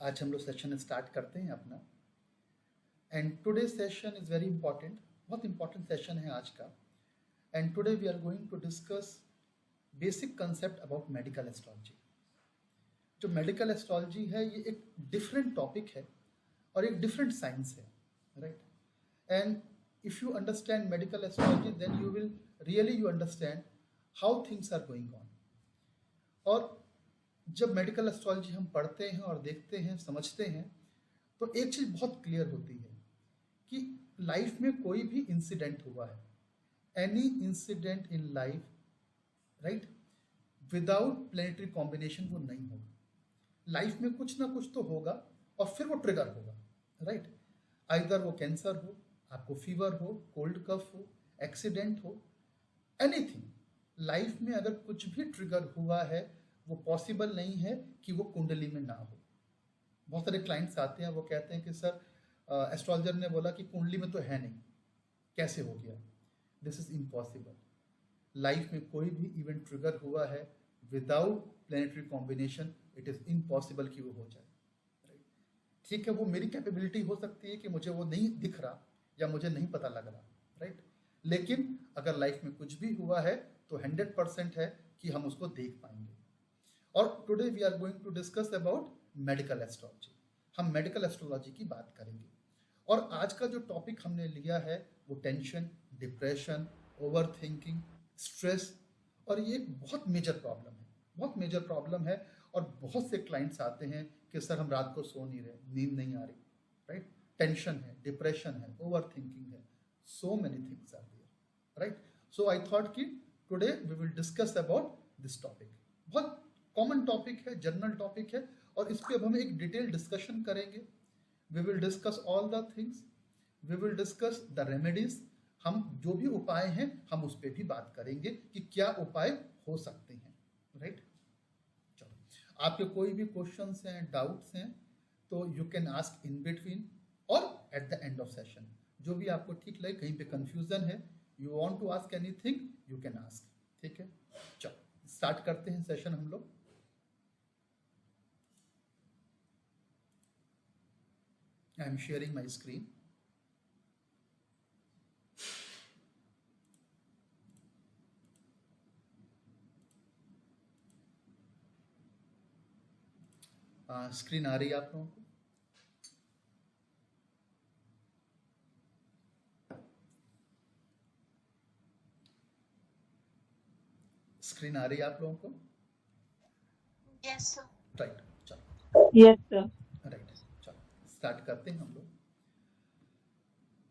आज हम लोग सेशन स्टार्ट करते हैं अपना। And today session is very important, बहुत इंपॉर्टेंट सेशन है आज का। And today we are going to discuss basic concept about medical astrology. जो मेडिकल एस्ट्रोलॉजी है ये एक डिफरेंट टॉपिक है और एक डिफरेंट साइंस है, right. And if you understand medical astrology then you will really you understand how things are going on. और जब मेडिकल एस्ट्रोलॉजी हम पढ़ते हैं और देखते हैं, समझते हैं, तो एक चीज़ बहुत क्लियर होती है कि लाइफ में कोई भी इंसिडेंट हुआ है, any incident in life, right, without planetary combination वो नहीं होगा। लाइफ में कुछ ना कुछ तो होगा और फिर वो ट्रिगर होगा, राइट। आइदर वो कैंसर हो, आपको फीवर हो, कोल्ड कफ हो, एक्सीडेंट हो, एनीथिंग। लाइफ में अगर कुछ भी ट्रिगर हुआ है वो पॉसिबल नहीं है कि वो कुंडली में ना हो। बहुत सारे क्लाइंट्स आते हैं, वो कहते हैं कि सर एस्ट्रोलॉजर ने बोला कि कुंडली में तो है नहीं, कैसे हो गया। This is impossible. लाइफ में कोई भी इवेंट ट्रिगर हुआ है without planetary combination, it is impossible कि वो हो जाए, राइट। ठीक है, वो मेरी कैपेबिलिटी हो सकती है कि मुझे वो नहीं दिख रहा या मुझे नहीं पता लग रहा, राइट। लेकिन अगर लाइफ में कुछ भी हुआ है तो 100% है कि हम उसको देख पाएंगे। और today we are going to discuss about medical astrology. हम मेडिकल एस्ट्रोलॉजी की बात करेंगे। और आज का जो टॉपिक हमने लिया है वो tension, depression, over thinking, stress, और ये एक बहुत मेजर प्रॉब्लम है, बहुत मेजर प्रॉब्लम है। और बहुत से क्लाइंट्स आते हैं कि सर हम रात को सो नहीं रहे, नींद नहीं आ रही, राइट। टेंशन है, डिप्रेशन है, ओवर थिंकिंग है, so many things are there, right. So I thought कि today we will discuss about this topic. बहुत कॉमन टॉपिक है, जनरल टॉपिक है, और इस पे अब हम एक डिटेल डिस्कशन करेंगे। We will discuss all the things, we will discuss the remedies. हम जो भी उपाय हैं हम उस पर भी बात करेंगे कि क्या उपाय हो सकते हैं, राइट। चलो, आपके कोई भी क्वेश्चंस हैं, डाउट्स हैं, तो you can ask in between और at the end of session. जो भी आपको ठीक लगे, कहीं पे कंफ्यूजन है, you want to ask anything, you can ask, ठीक है। चलो स्टार्ट करते हैं सेशन हम लोग। I am sharing my screen. Screen आ रही है आप लोगों को? स्क्रीन आ रही है आप लोगों को? Yes sir. राइट, चलो। Yes sir. राइट, चलो स्टार्ट करते हैं हम लोग।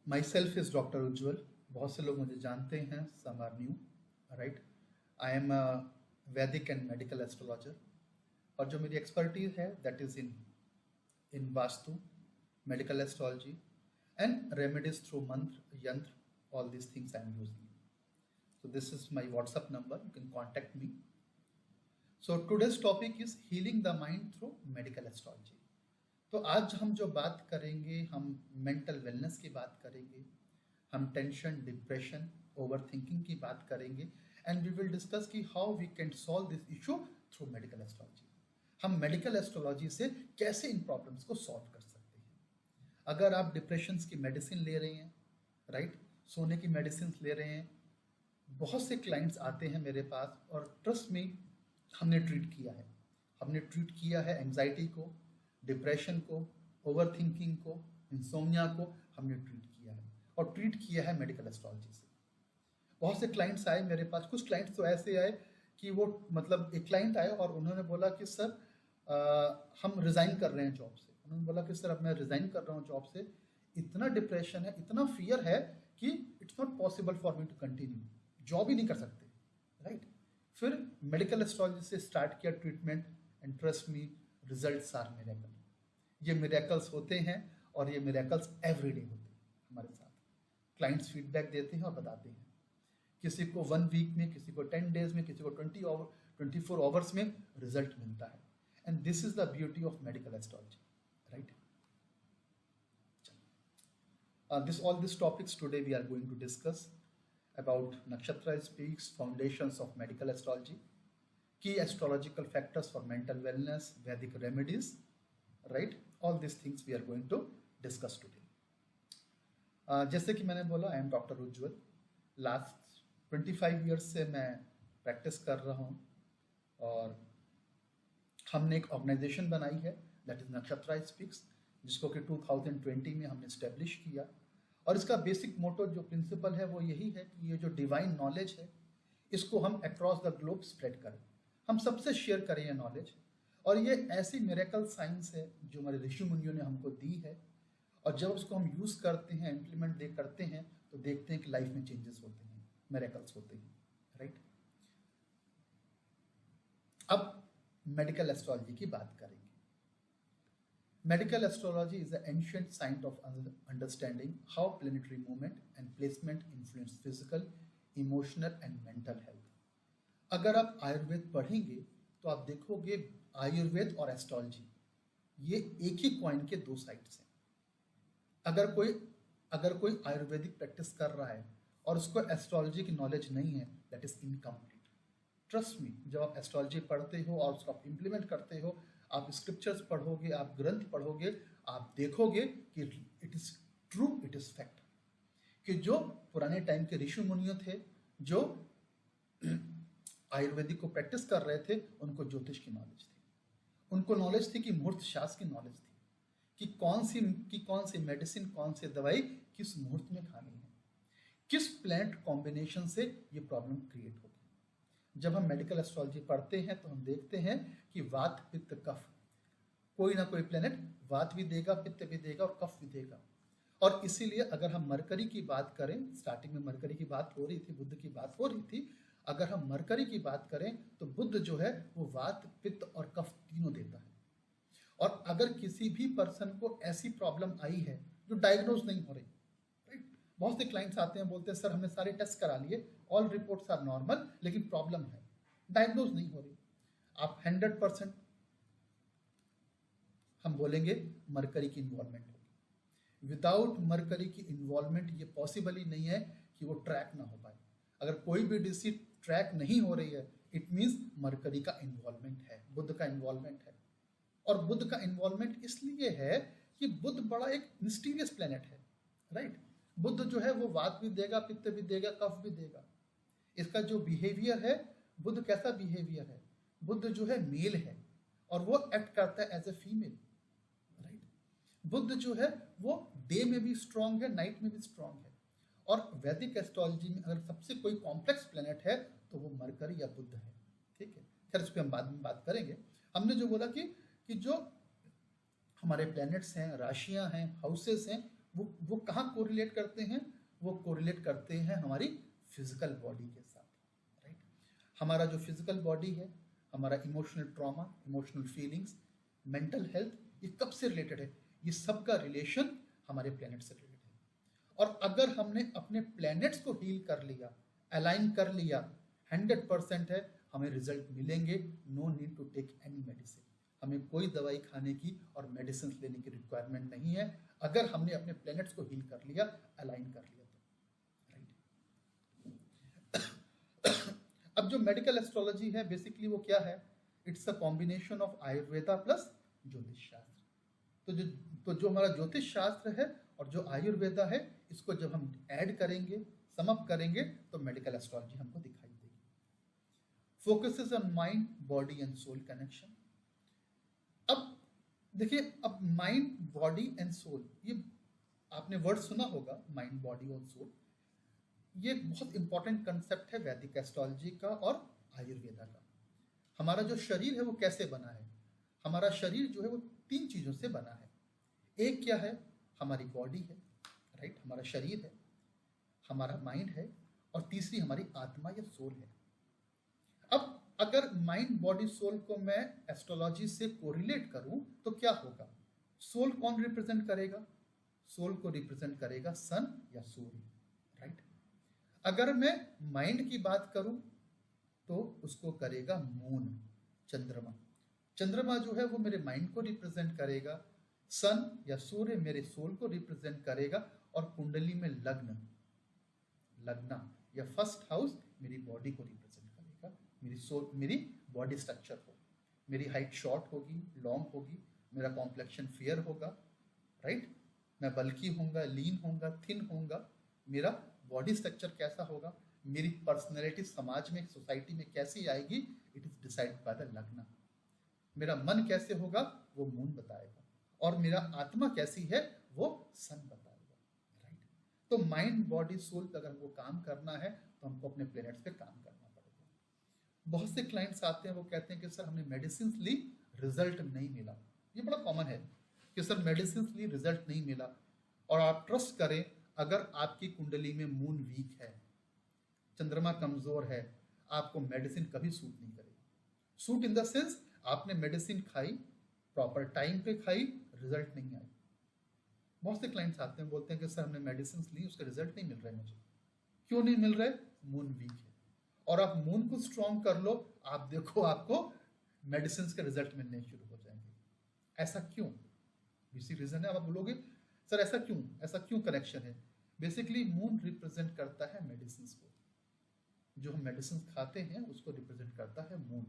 Myself is doctor Ujjwal. बहुत से लोग मुझे जानते हैं, some are new, right. I am a Vedic and medical astrologer. और जो मेरी एक्सपर्टीज है that is in vastu, medical astrology and remedies through mantra, yantra, all these things I am using. So this is my WhatsApp number, you can contact me. So today's topic is healing the mind through medical astrology. तो आज हम जो बात करेंगे, हम mental wellness की बात करेंगे, हम टेंशन, डिप्रेशन, ओवर थिंकिंग की बात करेंगे, एंड वी विल डिस्कस कि how we can solve this issue through medical astrology. हम मेडिकल एस्ट्रोलॉजी से कैसे इन प्रॉब्लम्स को सॉल्व कर सकते हैं। अगर आप डिप्रेशन की मेडिसिन ले रहे हैं, राइट, सोने की मेडिसिन ले रहे हैं, बहुत से क्लाइंट्स आते हैं मेरे पास और ट्रस्ट में हमने ट्रीट किया है एंजाइटी को, डिप्रेशन को, ओवर थिंकिंग को, इंसोम्निया को हमने ट्रीट किया है, और ट्रीट किया है मेडिकल एस्ट्रोलॉजी से। बहुत से क्लाइंट्स आए मेरे पास, कुछ क्लाइंट्स तो ऐसे आए कि वो मतलब एक क्लाइंट आए और उन्होंने बोला कि सर हम रिज़ाइन कर रहे हैं जॉब से। उन्होंने बोला कि सर अब मैं रिज़ाइन कर रहा हूँ जॉब से, इतना डिप्रेशन है, इतना फियर है कि it's not possible for me to continue, job ही नहीं कर सकते, राइट। फिर मेडिकल एस्ट्रोलॉजी से स्टार्ट किया treatment, and trust me, results are miracle. ये मिरेकल्स होते हैं और ये मिरेकल्स एवरीडे होते हैं हमारे साथ। क्लाइंट्स फीडबैक देते हैं और बताते हैं, किसी को 1 वीक में, किसी को 10 डेज में, किसी को 24 आवर्स में रिजल्ट मिलता है। And this is the beauty of medical astrology, right. All these topics today we are going to discuss about Nakshatra speaks, foundations of medical astrology, key astrological factors for mental wellness, Vedic remedies, right? All this things we are going to discuss today. जैसे कि मैंने बोला, I am doctor Ujjwal. Last 25 years से मैं practice कर रहा हूँ और हमने एक ऑर्गेनाइजेशन बनाई है दैट इज नक्षत्रा स्पीक्स, जिसको कि 2020 में हमने स्टेब्लिश किया। और इसका बेसिक मोटो जो प्रिंसिपल है वो यही है कि ये जो डिवाइन नॉलेज है इसको हम अक्रॉस द ग्लोब स्प्रेड करें, हम सबसे शेयर करें ये नॉलेज। और ये ऐसी मिरेकल साइंस है जो हमारे ऋषि मुनियों ने हमको दी है, और जब उसको हम यूज़ करते हैं, इम्प्लीमेंट करते हैं, तो देखते हैं कि लाइफ में चेंजेस होते हैं, मिरेकल्स होते हैं, राइट? अब मेडिकल एस्ट्रोलॉजी की बात करेंगे। Medical astrology is an ancient science of understanding how planetary movement and placement influence physical, emotional and mental health. अगर आप आयुर्वेद पढ़ेंगे तो आप देखोगे आयुर्वेद और एस्ट्रोलॉजी ये एक ही कॉइन के दो साइड्स हैं। अगर कोई आयुर्वेदिक प्रैक्टिस कर रहा है और उसको एस्ट्रोलॉजी की नॉलेज नहीं है, that is incomplete. Trust me, जब आप एस्ट्रोलॉजी पढ़ते हो और उसको आप इम्प्लीमेंट करते हो, आप स्क्रिप्चर्स पढ़ोगे, आप ग्रंथ पढ़ोगे, आप देखोगे कि it is true, it is fact, कि जो पुराने टाइम के ऋषि मुनियों थे जो आयुर्वेदिक को प्रैक्टिस कर रहे थे, उनको ज्योतिष की नॉलेज थी, उनको नॉलेज थी कि मुहूर्त शास्त्र की नॉलेज थी कि कौन सी मेडिसिन, कौन सी दवाई किस मुहूर्त में खानी है, किस प्लांट कॉम्बिनेशन से ये प्रॉब्लम क्रिएट होगी। जब हम मेडिकल एस्ट्रोलॉजी पढ़ते हैं तो हम देखते हैं कि वात, पित्त, कफ, कोई ना कोई प्लेनेट वात भी देगा, पित्त भी देगा और कफ भी देगा। और इसीलिए अगर हम मरकरी की बात करें, स्टार्टिंग में मरकरी की बात हो रही थी, बुध की बात हो रही थी, अगर हम मरकरी की बात करें तो बुध जो है वो वात, पित्त और कफ तीनों देता है। और अगर किसी भी पर्सन को ऐसी प्रॉब्लम आई है जो डायग्नोज नहीं हो रही, राइट? बहुत से क्लाइंट्स आते हैं, बोलते हैं सर हमने सारे टेस्ट करा लिए, ऑल रिपोर्ट्स आर नॉर्मल, लेकिन प्रॉब्लम है, डायग्नोज नहीं हो रही। आप 100% हम बोलेंगे मरकरी की इन्वॉल्वमेंट होगी। विदाउट मरकरी की इन्वॉल्वमेंट ये पॉसिबल ही नहीं है कि वो ट्रैक ना हो पाए। अगर कोई भी डिसीज ट्रैक नहीं हो रही है, इट मीन्स मरकरी का इन्वॉल्वमेंट है, बुध का इन्वॉल्वमेंट है। और बुध का इन्वॉल्वमेंट इसलिए है कि बुध बड़ा एक मिस्टीरियस प्लेनेट है, राइट? बुध जो है वो वात भी देगा, पित्त भी देगा, कफ भी देगा। इसका जो बिहेवियर है, बुध कैसा बिहेवियर है? बुध जो है मेल है और वो एक्ट करता है एज ए फीमेल, राइट? बुध जो है वो डे में भी स्ट्रांग है, नाइट में भी स्ट्रांग है। और वैदिक एस्ट्रोलॉजी में अगर सबसे कोई कॉम्प्लेक्स प्लेनेट है तो वो मरकरी या बुध है, ठीक है? खैर इस पर हम बाद में बात करेंगे। हमने जो बोला कि जो हमारे प्लैनेट्स हैं, राशियां हैं, हाउसेस हैं, वो कहाँ कोरिलेट करते हैं? वो कोरिलेट करते हैं हमारी फिजिकल बॉडी के साथ, राइट? हमारा जो फिजिकल बॉडी है, हमारा emotional trauma, emotional feelings, mental health, ये कब से रिलेटेड है? ये सब का रिलेशन हमारे प्लैनेट से रिलेटेड है। और अगर हमने अपने प्लैनेट्स को हील कर लिया, अलाइन कर लिया, 100% है, हमें रिजल्ट मिलेंगे। No need to take any medicine, हमें कोई दवाई खाने की और मेडिसिन लेने की रिक्वायरमेंट नहीं है, अगर हमने अपने प्लैनेट्स को हील कर लिया, अलाइन कर लिया तो, राइट? अब जो मेडिकल एस्ट्रोलॉजी है बेसिकली वो क्या है? It's a combination of Ayurveda plus ज्योतिष शास्त्र। तो जो हमारा ज्योतिष शास्त्र है और जो आयुर्वेदा है, इसको जब हम ऐड करेंगे, सम अप करेंगे, तो मेडिकल एस्ट्रोलॉजी हमको दिखाई देगी। Focuses on mind, body and soul connection. अब देखिए, अब माइंड, बॉडी एंड सोल, ये आपने वर्ड सुना होगा, माइंड, बॉडी और सोल। ये बहुत इंपॉर्टेंट कंसेप्ट है वैदिक एस्ट्रोलॉजी का और आयुर्वेदा का। हमारा जो शरीर है वो कैसे बना है? हमारा शरीर जो है वो 3 चीजों से बना है। एक क्या है? हमारी बॉडी है, राइट? हमारा शरीर है, हमारा माइंड है, और तीसरी हमारी आत्मा या सोल है। अब अगर माइंड, बॉडी, सोल को मैं एस्ट्रोलॉजी से कोरिलेट करूं तो क्या होगा? सोल कौन रिप्रेजेंट करेगा? सोल को रिप्रेजेंट करेगा सन या सूर्य, राइट? अगर मैं माइंड की बात करूं तो उसको करेगा मून, चंद्रमा। चंद्रमा जो है वो मेरे माइंड को रिप्रेजेंट करेगा, सन या सूर्य मेरे सोल को रिप्रेजेंट करेगा, और कुंडली में लग्ना या फर्स्ट हाउस मेरी बॉडी को रिप्रेजेंट करेगा, मेरी सोल, मेरी बॉडी स्ट्रक्चर को। मेरी हाइट शॉर्ट होगी, लॉन्ग होगी, मेरा कॉम्प्लेक्शन फेयर होगा, राइट, मैं बल्की होऊंगा, लीन होऊंगा, थिन होऊंगा, मेरा बॉडी स्ट्रक्चर कैसा होगा, मेरी पर्सनैलिटी समाज में, सोसाइटी में कैसी आएगी, it is decide by the लग्न। मेरा मन कैसे होगा वो मून बताएगा, और मेरा आत्मा कैसी है वो सन बताएगा, राइट। तो माइंड बॉडी सोल पे अगर हमको काम करना है तो हमको अपने प्लैनेट्स पे काम करना पड़ेगा। बहुत से क्लाइंट्स आते हैं, वो कहते हैं कि सर हमने मेडिसिन ली, रिजल्ट नहीं मिला। ये बड़ा कॉमन है कि सर मेडिसिन ली, रिजल्ट नहीं मिला। और आप ट्रस्ट करें, अगर आपकी कुंडली में मून वीक है, चंद्रमा कमजोर है, आपको मेडिसिन कभी सूट नहीं करेगी। सूट इन द सेंस, आपने मेडिसिन खाई, प्रॉपर टाइम पे खाई, रिजल्ट नहीं आई। बहुत से क्लाइंट्स आते हैं, बोलते हैं कि सर हमने मेडिसिन ली, उसका रिजल्ट नहीं मिल रहा है मुझे। क्यों नहीं मिल रहा है? मून वीक है। और आप मून को स्ट्रॉन्ग कर लो, आप देखो आपको मेडिसिन के रिजल्ट मिलने शुरू हो जाएंगे। ऐसा क्यों? इसी रीजन है। आप बोलोगे सर ऐसा क्यों कनेक्शन है? बेसिकली मून रिप्रेजेंट करता है मेडिसिन को, जो हम मेडिसिन खाते हैं उसको रिप्रेजेंट करता है मून।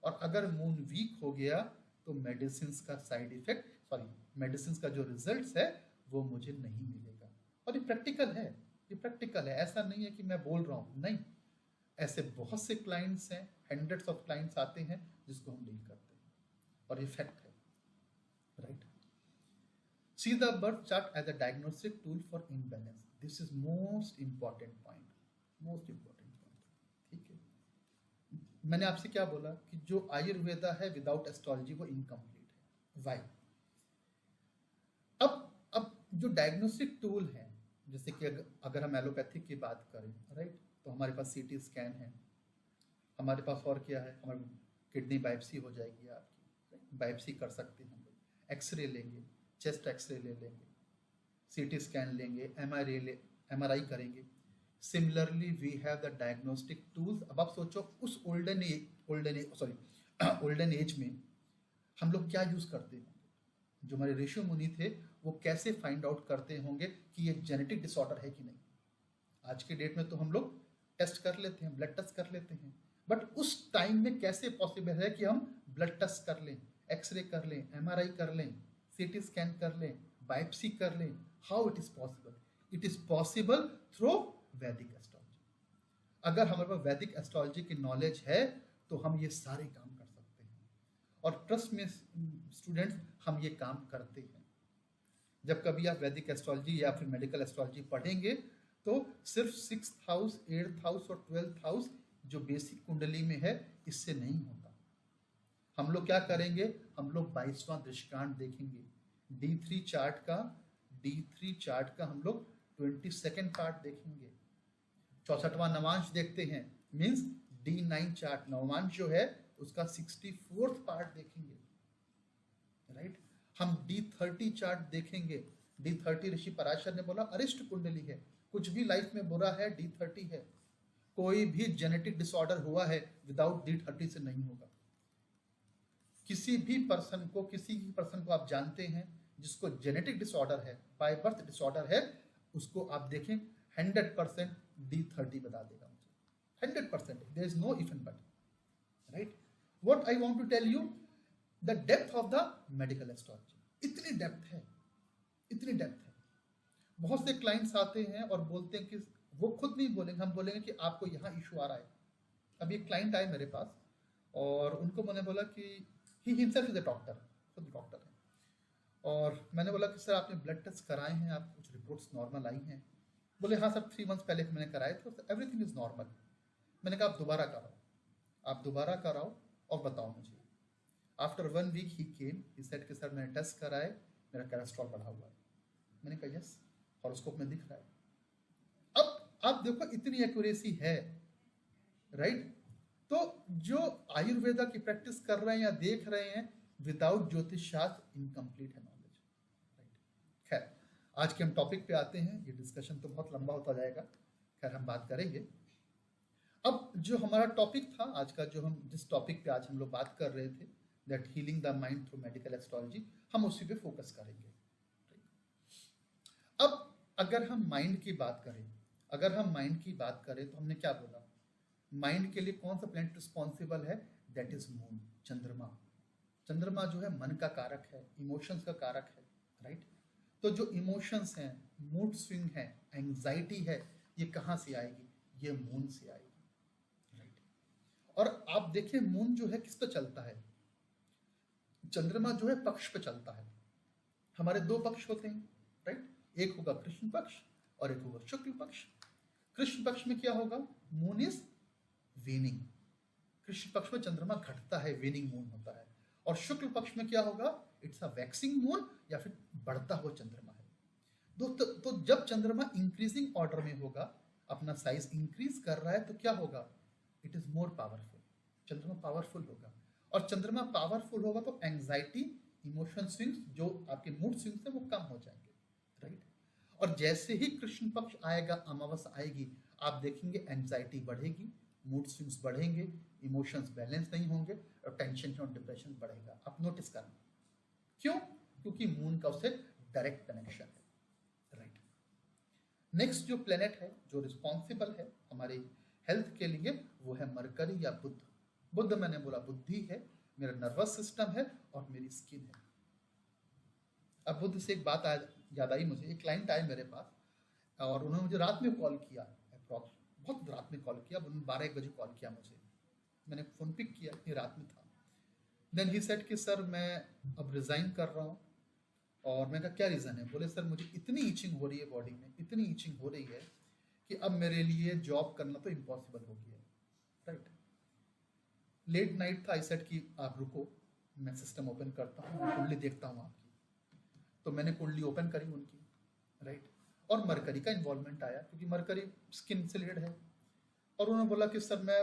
और अगर मून वीक हो गया तो मेडिसिन का साइड इफेक्ट, मेडिसिन का जो रिजल्ट्स है वो मुझे नहीं मिलेगा। और ये प्रैक्टिकल है, ऐसा नहीं है कि मैं बोल रहा हूँ, नहीं, ऐसे बहुत से क्लाइंट्स हैं, हंड्रेड्स ऑफ क्लाइंट्स आते हैं जिसको हम डील करते हैं, और ये फैक्ट है, right. See the birth chart as a diagnostic tool for imbalance. This is most important point. ठीक है। मैंने आपसे क्या बोला कि जो आयुर्वेदा है विदाउट एस्ट्रोलॉजी वो इनकम्प्लीट है। Why? अब जो डायग्नोस्टिक टूल है, जैसे कि अगर हम एलोपैथिक की बात करें, राइट, तो हमारे पास सीटी स्कैन है, हमारे पास और क्या है, हमारी किडनी बायोप्सी हो जाएगी, आपकी बायोप्सी कर सकते हैं हम लोग, एक्सरे लेंगे, चेस्ट एक्सरे ले लेंगे, सीटी स्कैन लेंगे, एमआरआई करेंगे। Similarly we have the diagnostic tools. अब आप सोचो उस ओल्डन एज में हम लोग क्या यूज करते हैं, जो हमारे ऋषि मुनि थे वो कैसे फाइंड आउट करते होंगे कि ये जेनेटिक डिसऑर्डर है कि नहीं। आज के डेट में तो हम लोग टेस्ट कर लेते हैं, ब्लड टेस्ट कर लेते हैं, बट उस टाइम में कैसे पॉसिबल है कि हम ब्लड टेस्ट कर लें, एक्सरे कर लें, एमआरआई कर लें, सीटी स्कैन कर लें, बायोप्सी कर लें? How it is possible? It is possible through वैदिक एस्ट्रोलॉजी। अगर हमारे पास वैदिक एस्ट्रोलॉजी की नॉलेज है तो हम ये सारे काम कर सकते हैं, और ट्रस्ट में स्टूडेंट्स, हम ये काम करते हैं। जब कभी आप वैदिक एस्ट्रोलॉजी या फिर मेडिकल एस्ट्रोलॉजी पढ़ेंगे तो सिर्फ 6th हाउस, 8th हाउस और 12th हाउस जो बेसिक कुंडली में है इससे नहीं होता। हम लोग क्या करेंगे, हम लोग 22वां दृष्टांत देखेंगे। D3 चार्ट का हम लोग 22nd पार्ट देखेंगे। 64वां नवांश देखते हैं, मींस D9 चार्ट, नवांश जो है उसका 64th पार्ट देखेंगे, राइट। हम D30 चार्ट देखेंगे। D30 ऋषि पराशर ने बोला अरिष्ट कुंडली है, कुछ भी लाइफ में बुरा है D30 है। कोई भी जेनेटिक डिसऑर्डर हुआ है विदाउट D30 से नहीं होगा। किसी भी पर्सन को आप जानते हैं जिसको जेनेटिक डिसऑर्डर है, बाय बर्थ डिसऑर्डर है, उसको आप देखें 100% D30 बता देगा मुझे, 100%, there is no if and but, right. What I want to tell you, the depth of the medical astrology, इतनी डेप्थ है। बहुत से क्लाइंट्स आते हैं और बोलते हैं कि वो खुद नहीं बोलेंगे, हम बोलेंगे कि आपको यहाँ इशू आ रहा है। अभी एक क्लाइंट आए मेरे पास और उनको मैंने बोला कि he himself is a doctor, खुद डॉक्टर है, और मैंने बोला कि सर आपने ब्लड टेस्ट कराए हैं, आप कुछ रिपोर्ट्स नॉर्मल आई हैं? बोले हाँ सर 3 मंथ्स पहले मैंने कराए थे, एवरीथिंग इज नॉर्मल। मैंने कहा आप दोबारा कराओ और बताओ मुझे। After 1 week he came, he said कि सर मैंने टेस्ट कराए, मेरा कोलेस्ट्रॉल बढ़ा हुआ है। मैंने कहा यस, हॉरोस्कोप में दिख रहा है। अब आप देखो इतनी एक्यूरेसी है, राइट। तो जो आयुर्वेदा की प्रैक्टिस कर रहे हैं या देख रहे हैं, विदाउट ज्योतिष शास्त्र इनकम्प्लीट है नॉलेज, राइट। खैर आज के हम टॉपिक पे आते हैं, ये डिस्कशन तो बहुत लंबा होता जाएगा, खैर हम बात करेंगे। अब जो हमारा टॉपिक था आज का, जो हम जिस टॉपिक पे आज हम लोग बात कर रहे थे, that healing the mind through medical astrology, हम उसी पे फोकस करेंगे। अब अगर हम माइंड की बात करें तो हमने क्या बोला, माइंड के लिए कौन सा प्लैनेट रिस्पॉन्सिबल है, दैट इज मून, चंद्रमा। चंद्रमा जो है मन का कारक है, इमोशंस का कारक है, राइट। तो जो इमोशंस हैं, मूड स्विंग है, एंजाइटी है, ये कहाँ से आएगी? ये मून से आएगी, राइट। और आप देखिए मून जो है किस पे चलता है? चंद्रमा जो है पक्ष पे चलता है। हमारे दो पक्ष होते हैं, राइट। एक होगा कृष्ण पक्ष और एक होगा शुक्ल पक्ष। कृष्ण पक्ष में क्या होगा? Moon is weaning. कृष्ण पक्ष में चंद्रमा घटता है, वीनिंग मून होता है। और शुक्ल पक्ष में क्या होगा? इट्स अ वैक्सिंग मून, या फिर बढ़ता हुआ चंद्रमा है। तो जब चंद्रमा इंक्रीजिंग ऑर्डर में होगा, अपना साइज इंक्रीज कर रहा है, तो क्या होगा? It is more powerful. चंद्रमा पावरफुल होगा। और चंद्रमा पावरफुल होगा तो एंजाइटी, इमोशन स्विंग्स, जो आपके मूड स्विंग्स है, वो कम हो जाएंगे, राइट। और जैसे ही कृष्ण पक्ष आएगा, अमावस्या आएगी, आप देखेंगे एंजाइटी बढ़ेगी, मूड स्विंग्स बढ़ेंगे, इमोशंस बैलेंस नहीं होंगे और टेंशन और डिप्रेशन बढ़ेगा। आप नोटिस करना। क्यों? क्योंकि मून का उससे डायरेक्ट कनेक्शन है, राइट। नेक्स्ट जो प्लेनेट है जो रिस्पॉन्सिबल है हमारी हेल्थ के लिए, वो है मरकरी या बुध। बुध मैंने बोला बुद्धि है, मेरा नर्वस सिस्टम है और मेरी स्किन है। अब बुध से एक बात याद आई मुझे। एक क्लाइंट आए मेरे पास और उन्होंने मुझे रात में कॉल किया, अप्रॉक्स बहुत रात में कॉल किया, 12-1 बजे कॉल किया मुझे। मैंने फोन पिक किया, इतनी रात में था। देन ही सेड कि सर मैं अब रिजाइन कर रहा हूँ। और मैं कहा क्या रीज़न है? बोले सर मुझे इतनी ईचिंग हो रही है बॉडी में, इतनी ईचिंग हो रही है कि अब मेरे लिए जॉब करना तो इम्पॉसिबल हो गया है, राइट। लेट नाइट था। आई सेड कि आप रुको, मैं सिस्टम ओपन करता हूँ, कुंडली देखता हूँ आपकी। तो मैंने कुंडली ओपन करी उनकी, राइट। और मरकरी का इन्वॉल्वमेंट आया, क्योंकि मरकरी स्किन से रिलेटेड है। और उन्होंने बोला कि सर मैं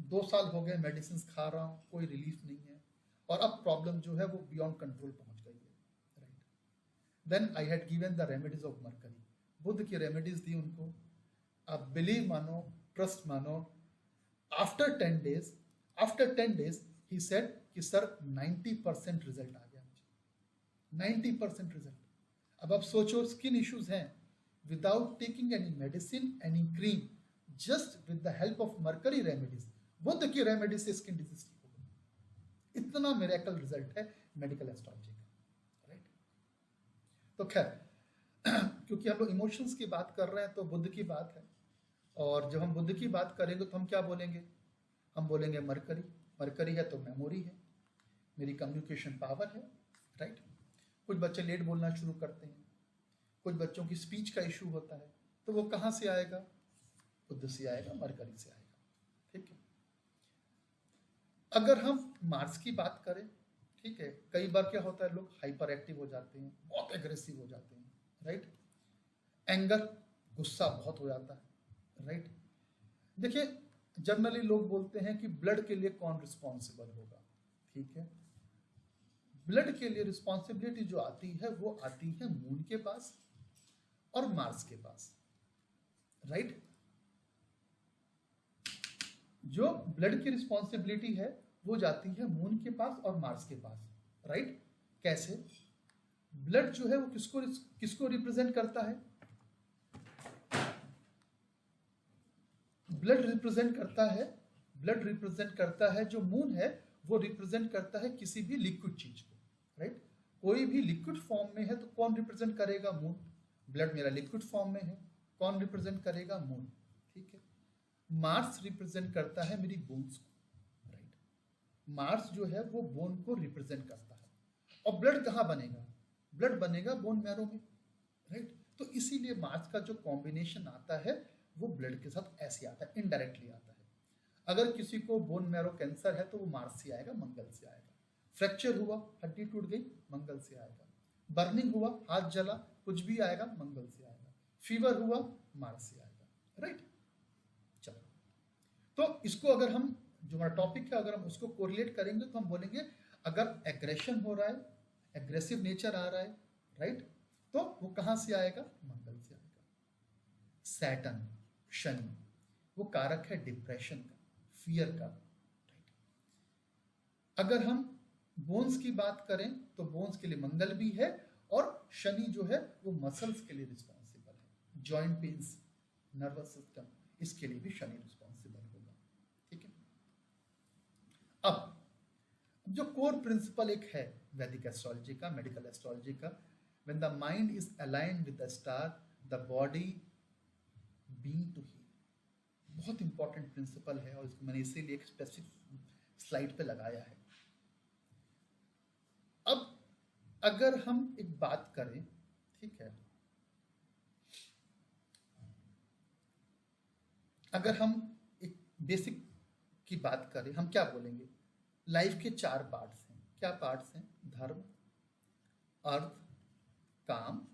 2 साल हो गए मेडिसिन खा रहा हूँ, कोई रिलीफ नहीं है, और अब प्रॉब्लम जो है वो बियॉन्ड कंट्रोल पहुंच गई है, right. Then I had given the remedies of mercury. Budh की रेमेडीज दी उनको। आप बिलीव मानो, ट्रस्ट मानो, आफ्टर 10 डेज ही सेड कि सर 90% रिजल्ट आ गया मुझे, 90% रिजल्ट। अब आप सोचो, स्किन इश्यूज हैं, without taking any medicine, any cream, just with the help of mercury remedies, Budh की रेमेडीज से स्किन डिजीज ठीक हो गई। इतना मिरेकल रिजल्ट है मेडिकल एस्ट्रोलॉजी का, राइट। तो खैर क्योंकि हम लोग इमोशंस की बात कर रहे हैं तो बुध की बात है। और जब हम बुध की बात करेंगे तो हम क्या बोलेंगे? हम बोलेंगे मरकरी। मरकरी है तो मेमोरी है, मेरी कम्युनिकेशन पावर है, राइट। कुछ बच्चे लेट बोलना शुरू करते हैं, कुछ बच्चों की स्पीच का इशू होता है, तो वो कहाँ से आएगा? बुध से आएगा, मरकरी से आएगा, ठीक है। अगर हम मार्स की बात करें, ठीक है, कई बार क्या होता है, लोग हाइपर एक्टिव हो जाते हैं, बहुत एग्रेसिव हो जाते हैं, राइट। एंगर, गुस्सा बहुत हो जाता है, राइट। देखिए जनरली लोग बोलते हैं कि ब्लड के लिए कौन रिस्पॉन्सिबल होगा, ठीक है। ब्लड के लिए रिस्पॉन्सिबिलिटी जो आती है वो आती है मून के पास और मार्स के पास, राइट। जो ब्लड की रिस्पॉन्सिबिलिटी है वो जाती है मून के पास और मार्स के पास, राइट। कैसे? ब्लड जो है वो किसको रिप्रेजेंट करता है? ब्लड रिप्रेजेंट करता है जो मून है वो रिप्रेजेंट करता है किसी भी लिक्विड चीज को, राइट। कोई भी लिक्विड फॉर्म में है तो कौन रिप्रेजेंट करेगा? मून। ब्लड मेरा लिक्विड फॉर्म में है, कौन रिप्रेजेंट करेगा? मून, ठीक है। मार्स रिप्रेजेंट करता है मेरी बोन्स को, राइट। मार्स जो है वो बोन को रिप्रेजेंट करता है। और ब्लड कहाँ बनेगा? ब्लड बनेगा बोन मैरो में, राइट। तो इसीलिए मार्स का जो कॉम्बिनेशन आता है वो ब्लड के साथ ऐसे आता है, इनडायरेक्टली आता है। अगर किसी को बोन मैरो कैंसर है तो वो मार्स से आएगा, मंगल से आएगा। फ्रैक्चर हुआ, हड्डी टूट गई, मंगल से आएगा। बर्निंग हुआ, हाथ जला, कुछ भी आएगा, मंगल से आएगा। फीवर हुआ, मार्स से आएगा, राइट। चलो, तो इसको अगर हम, जो हमारा टॉपिक है, अगर हम उसको कोरिलेट करेंगे तो हम बोलेंगे अगर एग्रेशन हो रहा है, एग्रेसिव नेचर आ रहा है, राइट, तो वो कहां से आएगा? मंगल से आएगा। सैटर्न, शनि, वो कारक है डिप्रेशन का, फियर का, राइट। अगर हम बोन्स की बात करें तो बोन्स के लिए मंगल भी है, और शनि जो है वो मसल्स के लिए रिस्पॉन्सिबल है, जॉइंट पेन्स, नर्वस सिस्टम, इसके लिए भी शनि रिस्पॉन्सिबल होगा, ठीक है। अब जो कोर प्रिंसिपल एक है वैदिक एस्ट्रोलॉजी का, मेडिकल एस्ट्रोलॉजी का, when the mind is aligned with the star the body being to heal. बहुत इंपॉर्टेंट प्रिंसिपल है और इसको मैंने इसीलिए एक स्पेसिफिक स्लाइड पे लगाया है। अब अगर हम एक बात करें, ठीक है, अगर हम एक बेसिक की बात करें, हम क्या बोलेंगे? लाइफ के 4 पार्ट्स हैं। क्या पार्ट्स हैं? धर्म, अर्थ, काम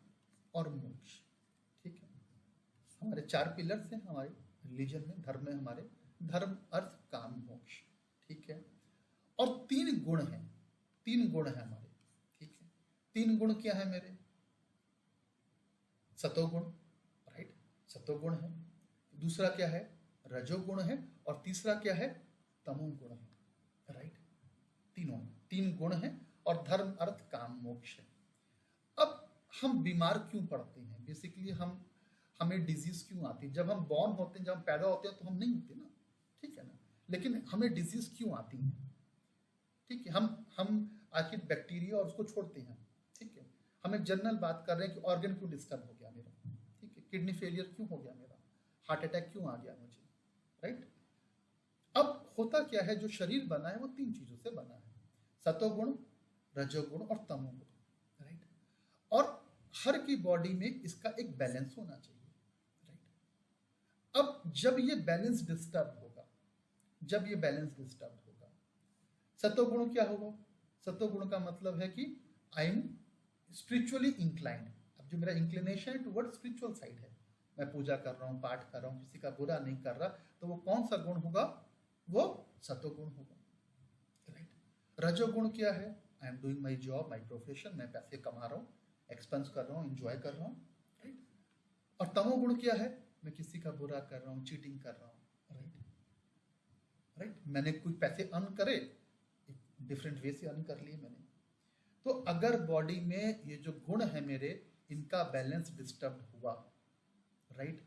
और मोक्ष। ठीक है, हमारे 4 पिलर्स हैं हमारे रिलीजन में, धर्म में हमारे धर्म, अर्थ, काम, मोक्ष। ठीक है, और 3 गुण हैं, 3 गुण हैं हमारे। ठीक है, 3 गुण क्या है मेरे? सतोगुण, राइट, सतोगुण है। दूसरा क्या है? रजोगुण है। और तीसरा क्या है? तमोगुण है, राइट। तीनों 3 गुण हैं और धर्म, अर्थ, काम, मोक्ष है। अब हम बीमार क्यों पड़ते हैं? बेसिकली हमें डिजीज क्यों आती है? जब हम बॉर्न होते हैं, जब हम पैदा होते हैं तो हम नहीं होते ना, ठीक है ना, लेकिन हमें डिजीज क्यों आती है? ठीक है, हम आखिर बैक्टीरिया और उसको छोड़ते हैं, ठीक है। हम एक जनरल बात कर रहे हैं कि ऑर्गन क्यों डिस्टर्ब हो गया मेरा, ठीक है, किडनी फेलियर क्यों हो गया मेरा, हार्ट अटैक क्यों आ गया मुझे, राइट। अब होता क्या है, जो शरीर बना है वो 3 चीजों से बना है, सतोगुण, रजोगुण और तमोगुण, राइट। और हर की बॉडी में इसका एक बैलेंस होना चाहिए, राइट। अब जब ये बैलेंस डिस्टर्ब होगा, जब ये बैलेंस डिस्टर्ब होगा, सतोगुण क्या होगा? सतोगुण का मतलब है कि आई एम स्पिरिचुअली इंक्लाइंड। अब जो मेरा इंक्लिनेशन है टुवर्ड स्पिरिचुअल साइड है, मैं पूजा कर रहा हूँ, पाठ कर रहा हूँ, किसी का बुरा नहीं कर रहा, तो वो कौन सा गुण होगा? वो सतोगुण होगा, राइट। रजोगुण क्या है? I am doing my job, my profession, मैं पैसे कमा रहा हूँ, एक्सपेंस कर रहा हूँ, एंजॉय कर रहा हूँ, राइट। और तमोगुण क्या है? मैं किसी का बुरा कर रहा हूँ, चीटिंग कर रहा हूँ, राइट, राइट। मैंने कोई पैसे अर्न करे, डिफरेंट वे से अर्न कर लिए मैंने। तो अगर बॉडी में ये जो गुण है मेरे, इनका बैलेंस डिस्टर्ब हुआ, राइट,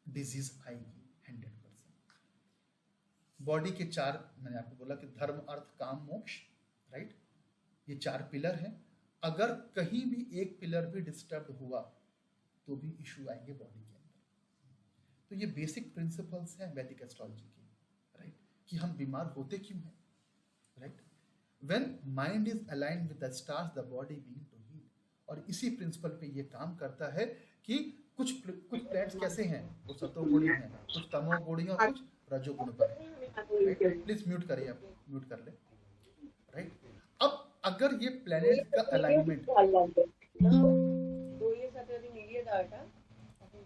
डिजीज आएगी 100%। बॉडी के 4, मैंने आपको बोला कि धर्म, अर्थ, काम, मोक्ष, राइट, ये 4 पिलर हैं। अगर कहीं भी एक पिलर भी डिस्टर्ब हुआ तो भी इशू आएंगे बॉडी के अंदर। तो ये बेसिक प्रिंसिपल्स हैं वैदिक एस्ट्रोलॉजी के, राइट, कि हम बीमार होते क्यों हैं, right. When mind is aligned with the stars, the body being to heal। और इसी प्रिंसिपल पे ये काम करता है कि कुछ प्लैनेट्स कैसे हैं, वो सतोगुणी हैं, कुछ तमोगुणी और कुछ रजोगुण पर है। प्लीज म्यूट करिए, आप म्यूट कर ले, राइट। अब अगर ये प्लैनेट का अलाइनमेंट,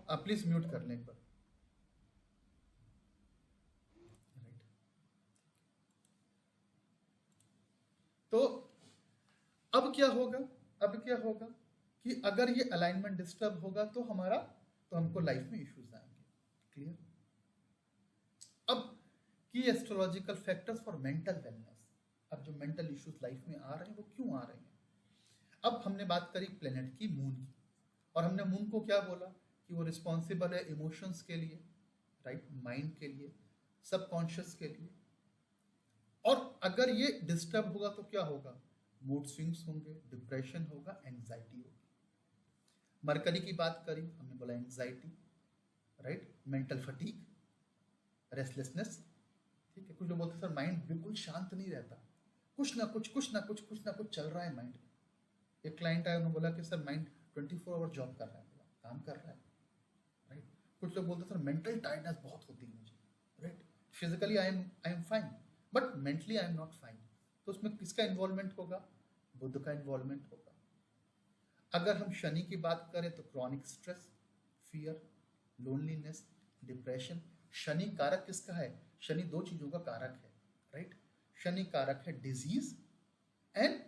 आप प्लीज म्यूट कर लें एक बार, राइट। तो अब क्या होगा? अब क्या होगा कि अगर ये अलाइनमेंट डिस्टर्ब होगा तो हमको लाइफ में इश्यूज आएंगे, क्लियर। अब की astrological factors for mental wellness. अब जो मेंटल इश्यूज लाइफ में आ रहे हैं वो क्यों आ रहे हैं? अब हमने बात करी प्लेनेट की, मून की, और हमने मून को क्या बोला कि वो रिस्पॉन्सिबल है इमोशंस के लिए, राइट, माइंड के लिए, सबकॉन्शियस के लिए। और अगर ये डिस्टर्ब होगा तो क्या होगा? मूड स्विंग्स होंगे, डिप्रेशन होगा, एंजाइटी होगी। मरकरी की बात करी, हमने बोला anxiety, right, mental fatigue, restlessness, ठीक है। कुछ लोग बोलते हैं सर माइंड बिल्कुल शांत नहीं रहता, कुछ ना कुछ चल रहा है माइंड में। एक क्लाइंट आया, उन्होंने बोला कि सर माइंड 24 आवर जॉब कर रहा है, काम कर रहा है, राइट। कुछ लोग बोलते हैं सर मेंटल टायर्डनेस बहुत होती है मुझे, right. Physically I am fine but mentally I am not fine. तो उसमें किसका इन्वॉल्वमेंट होगा? बुध का इन्वॉल्वमेंट होगा। अगर हम शनि की बात करें तो chronic stress, fear, loneliness, depression. Shani कारक किसका है? शनि 2 चीजों का कारक है, राइट। शनि कारक है डिजीज एंड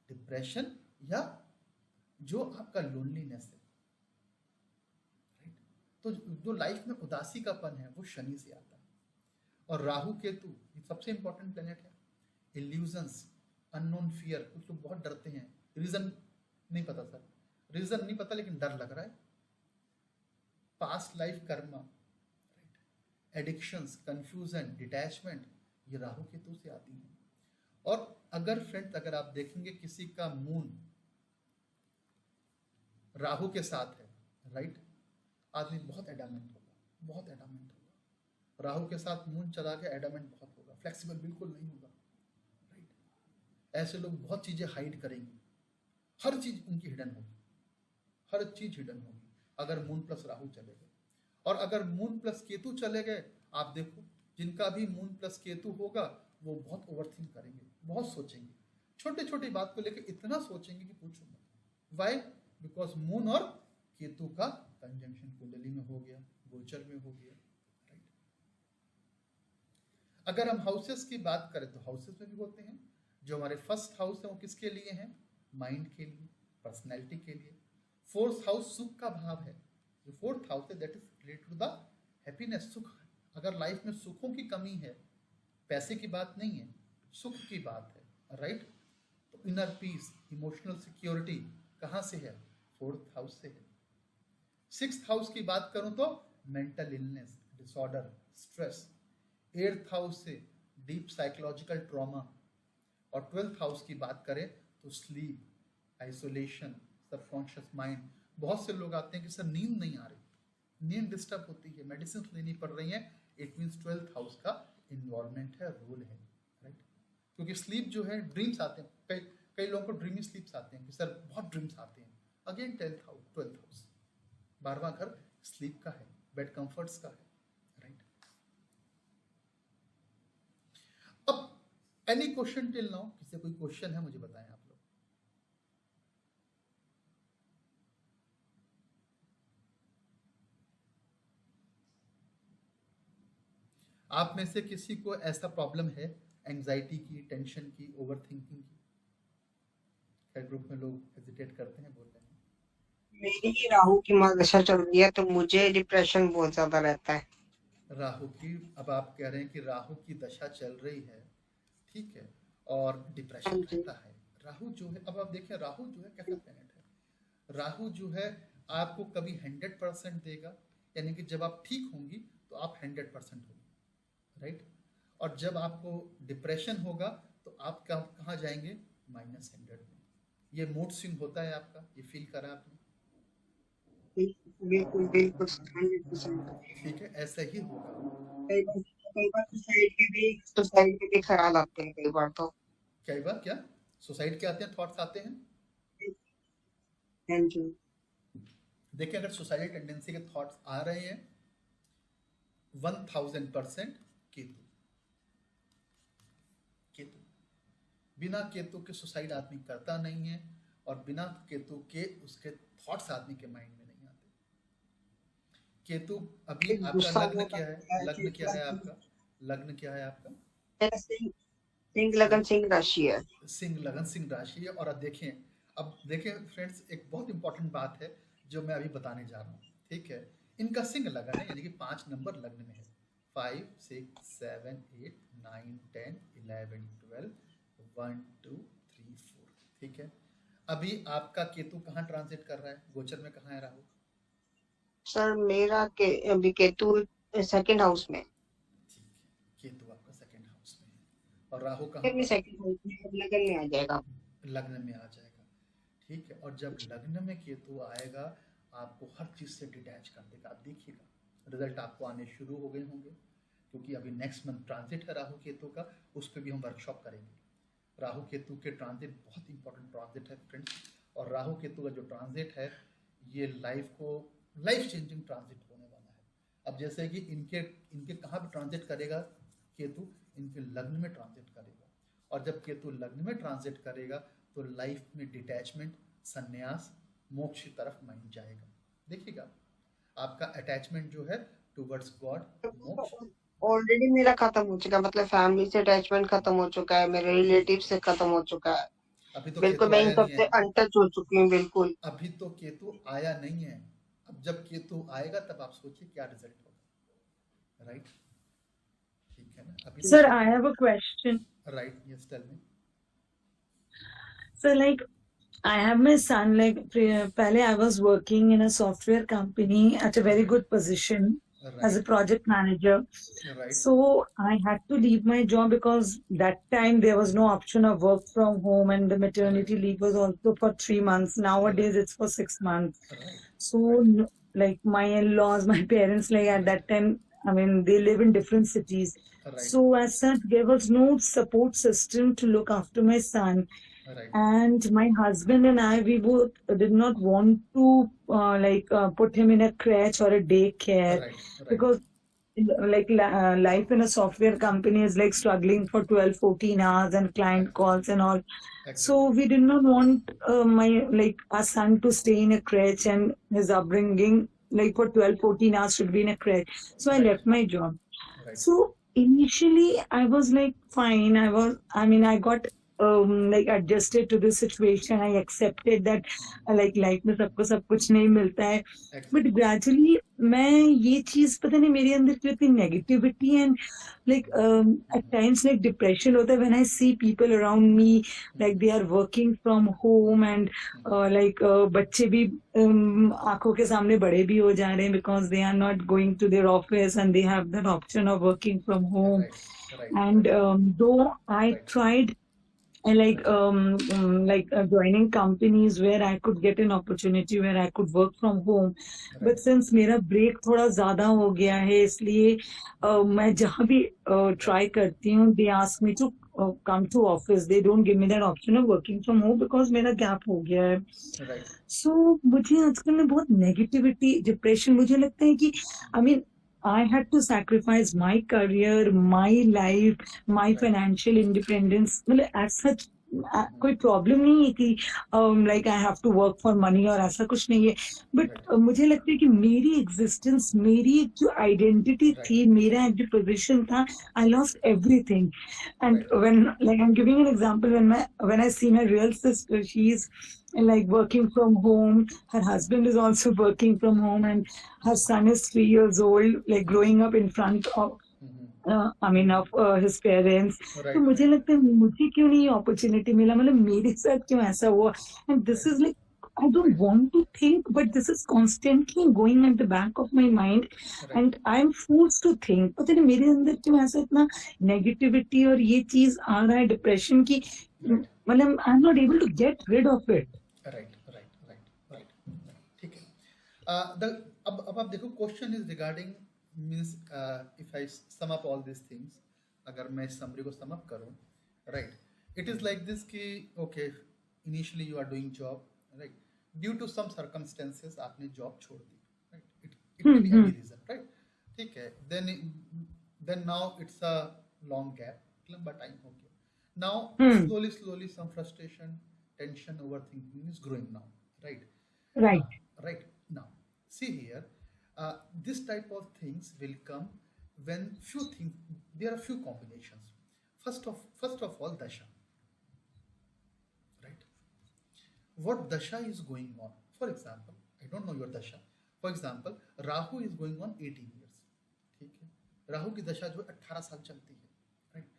डिप्रेशन, या जो आपका लोनलीनेस है, राइट। तो जो लाइफ में उदासी का पन है वो शनि से आता है। और राहु केतु ये सबसे इंपॉर्टेंट प्लेनेट है। इल्यूजन्स, अननोन फियर, कुछ लोग बहुत डरते हैं, रीजन नहीं पता सर, रीजन नहीं पता लेकिन डर लग रहा है। Past life Karma, right, addictions, confusion, detachment, ये राहु केतु से आती हैं। और अगर फ्रेंड्स अगर आप देखेंगे किसी का मून राहु के साथ है, राइट, आदमी बहुत एडामेंट होगा, बहुत एडामेंट होगा। राहु के साथ मून चला गया, एडामेंट बहुत होगा, फ्लेक्सिबल बिल्कुल नहीं होगा, राइट। ऐसे लोग बहुत चीजें हाइड करेंगे, हर चीज उनकी हिडन होगी, हर चीज हिडन होगी अगर मून प्लस राहु चले गए। और अगर मून प्लस केतु चले गए, आप देखो जिनका भी मून प्लस केतु होगा वो बहुत ओवरथिंक करेंगे, बहुत सोचेंगे, छोटे छोटे बात को लेकर इतना सोचेंगे कि पूछो मत। वाई? बिकॉज मून और केतु का कंजंक्शन कुंडली में हो गया, गोचर में हो गया, राइट। अगर हम हाउसेस की बात करें तो हाउसेस में भी होते हैं। जो हमारे फर्स्ट हाउस है वो किसके लिए है? माइंड के लिए, पर्सनैलिटी के लिए। फोर्थ हाउस सुख का भाव है। जो फोर्थ हाउस है that is related to the happiness, sukh. अगर लाइफ में सुखों की कमी है, पैसे की बात नहीं है, सुख की बात है, राइट। तो इनर पीस, इमोशनल सिक्योरिटी कहाँ से है? फोर्थ हाउस से है। सिक्स्थ हाउस की बात करूं तो mental illness, disorder, stress. Eighth house से डीप साइकोलॉजिकल ट्रॉमा। और ट्वेल्थ हाउस की बात करें तो स्लीप, आइसोलेशन, सबकॉन्शियस माइंड। बहुत से लोग आते हैं कि सर नींद नहीं आ रही, नींद डिस्टर्ब होती है, मेडिसिन लेनी पड़ रही है। इट मीन्स ट्वेल्थ हाउस का इन्वॉल्वमेंट है, रोल है, राइट। क्योंकि स्लीप जो है, ड्रीम्स आते हैं, कई लोगों को ड्रीमी स्लीप्स आते हैं कि सर बहुत ड्रीम्स आते हैं। अगेन ट्वेल्थ हाउस 12वां घर स्लीप का है, बेड कंफर्ट्स का है, राइट। अब एनी क्वेश्चन टिल नाउ? किसी कोई क्वेश्चन है मुझे बताएं आप लोग। आप में से किसी को ऐसा प्रॉब्लम है एंजाइटी की, टेंशन की, ओवरथिंकिंग की? खैर ग्रुप में लोग हेजिटेट करते हैं, बोल रहे हैं। मेरी ही राहु की महादशा चल रही है तो मुझे डिप्रेशन बहुत ज्यादा रहता है। राहु की, अब आप कह रहे हैं कि राहु की दशा चल रही है, ठीक है, और डिप्रेशन हाँ जी। रहता है। राहु जो है, अब आप देखें राहु जो है कैसा प्लैनेट है। राहु जो है आपको कभी 100% देगा, यानी कि जब आप ठीक होंगी तो आप 100% होंगी, राइट। और जब आपको डिप्रेशन होगा तो आप कहाँ जाएंगे? -100 में। ये मूड स्विंग होता है आपका, ये फील करा आपने? बिल्कुल बिल्कुल 100%। ठीक है, ऐसा ही होगा। कई बार सुसाइड के भी ख्याल आते हैं कई बार तो। कई बार क्या सुसाइड के आते हैं, थॉट्स आते हैं? हाँ जी। देखिए अगर सुसाइडल टेंडेंसी के थॉट्स आ रहे हैं, 1000% केतु। केतु, बिना केतु के सुसाइड आदमी करता नहीं है, और बिना केतु के उसके थॉट्स आदमी के माइंड में नहीं आते। केतु अभी आपका लग्न क्या है? लग्न क्या है आपका? लग्न क्या है आपका? सिंह लगन सिंह राशि है। सिंह लगन सिंह राशि है। और अब देखें फ्रेंड्स, एक बहुत इंपॉर्टेंट बात है जो मैं अभी बताने जा रहा हूँ, ठीक है। इनका सिंह लगन है, यानी कि 5 नंबर लग्न में है। 5, 6, 7, 8, 9, 10, 11, 12, 1, 2, 3, 4, ठीक है। अभी आपका केतु कहाँ ट्रांजिट कर रहा है? गोचर में कहाँ है राहु? सर मेरा अभी केतु सेकंड हाउस में। ठीक है, केतु आपका सेकंड हाउस में है। और राहु कहाँ पर? सेकंड हाउस में, लगन में आ जाएगा। लग्न में आ जाएगा, ठीक है। और जब लग्न में केतु आएगा आपको हर चीज से डिटैच कर देगा। आप देखिएगा रिजल्ट आपको आने शुरू हो गए होंगे, क्योंकि अभी नेक्स्ट मंथ ट्रांजिट है राहु केतु का, उस पर भी हम वर्कशॉप करेंगे। राहु केतु के ट्रांजिट बहुत इंपॉर्टेंट ट्रांजिट है फ्रेंड्स। और राहु केतु का जो ट्रांजिट है ये लाइफ चेंजिंग ट्रांजिट होने वाला है। अब जैसे कि इनके कहाँ पे ट्रांजिट करेगा केतु? इनके लग्न में ट्रांजिट करेगा। और जब केतु लग्न में ट्रांजिट करेगा तो लाइफ में डिटैचमेंट, संन्यास, मोक्ष की तरफ माइंड जाएगा। देखिएगा आपका अटैचमेंट जो है टुवर्ड्स गॉड, मोक्ष। ऑलरेडी मेरा खत्म हो चुका है, मतलब फैमिली से अटैचमेंट खत्म हो चुका है, मेरे रिलेटिव से खत्म हो चुका है। अभी तो बिल्कुल केतु मैं आया इन नहीं सबसे है। अनटच हो चुकी हूँ बिल्कुल। अभी तो केतु आया नहीं है। अब जब केतु आएगा तब आप सोचिए क्या रिजल्ट होगा, राइट। ठीक है ना? अभी Sir, I have a question. Right, yes tell me. So, like, I have my son, like, pehle I was working in a software company at a very good position. as a Right. project manager. Right. So I had to leave my job because that time there was no option of work from home, and the maternity leave was also for 3 months. Nowadays it's for 6 months. Right. So like my in-laws, my parents, like at that time, I mean, they live in different cities. Right. So as such, there was no support system to look after my son. Right. And my husband and I, we both did not want to put him in a crèche or a daycare, Right. Right. because life in a software company is like struggling for 12, 14 hours and client calls and all. So we did not want our son to stay in a crèche, and his upbringing like for 12, 14 hours should be in a crèche. So I Right. left my job. Right. So initially I was like fine. I got adjusted to the situation. I accepted that like life में सबको सब कुछ नहीं मिलता है. But Exactly. gradually मैं ये चीज पता नहीं मेरे अंदर क्यों इतनी negativity and at times like depression होता है when I see people around me like they are working from home and बच्चे भी आंखों के सामने बड़े भी हो जा रहे हैं because they are not going to their office and they have that option of working from home. Right. Right. And though I Right. tried joining companies where I could get an opportunity where I could work from home, Right. but since मेरा break थोड़ा ज़्यादा हो गया है, इसलिए मैं जहाँ भी try करती हूँ, they ask me to come to office. They don't give me that option of working from home because मेरा gap हो गया है. Right. So मुझे आजकल में बहुत negativity, depression, मुझे लगता है कि I mean I had to sacrifice my career, my life, my Right. financial independence. मतलब as such कोई प्रॉब्लम नहीं है कि like I have to work for money और ऐसा कुछ नहीं है. But Right. मुझे लगता है कि मेरी existence, मेरी एक जो identity Right. थी, मेरा एक जो position था, I lost everything. And Right. when like I'm giving an example, when I see my real sister, she's like working from home. Her husband is also working from home, and her son is 3 years old, like growing up in front of his parents. Right. तो मुझे लगता है मुझे क्यों नहीं opportunity मिला, मतलब मेरे साथ क्यों ऐसा हुआ. And this is like I don't want to think, but this is constantly going at the back of my mind, Right. and I'm forced to think. पता नहीं मेरे अंदर क्यों ऐसा इतना negativity और ये चीज आ रहा है depression की, Right. मतलब I'm not able to get rid of it. Right. ठीक है. अब आप देखो, question is regarding means if I sum up all this things, अगर मैं इस समरी को सम अप करूं, right, it is like this कि okay, initially you are doing job, right, due to some circumstances आपने जॉब छोड़ दी, right, it may be any reason, right, ठीक है, then now it's a long gap, लंबा time हो गया. Now slowly some frustration, tension, overthinking is growing now, right? Right. Now see here, this type of things will come when few things, there are few combinations. First of all, dasha, right? What dasha is going on? For example, I don't know your dasha. For example, Rahu is going on 18 years, ठीक है, राहु की दशा जो 18 साल चलती है, right?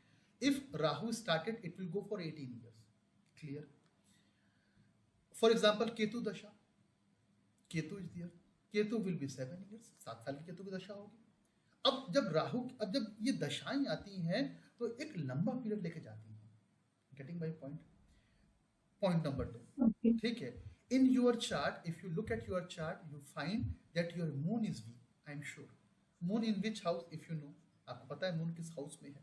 If Rahu started, it will go for 18 years, clear? For example, Ketu dasha, Ketu is there, Ketu will be 7 years, 7 साल की केतु की दशा होगी. अब जब ये दशाएं आती हैं तो एक लंबा पीरियड लेके जाती हैं. Getting my point? Point number 2, ठीक है, in your chart, if you look at your chart, you find that your moon is weak. I am sure. Moon in which house, if you know, आपको पता है moon किस house में है?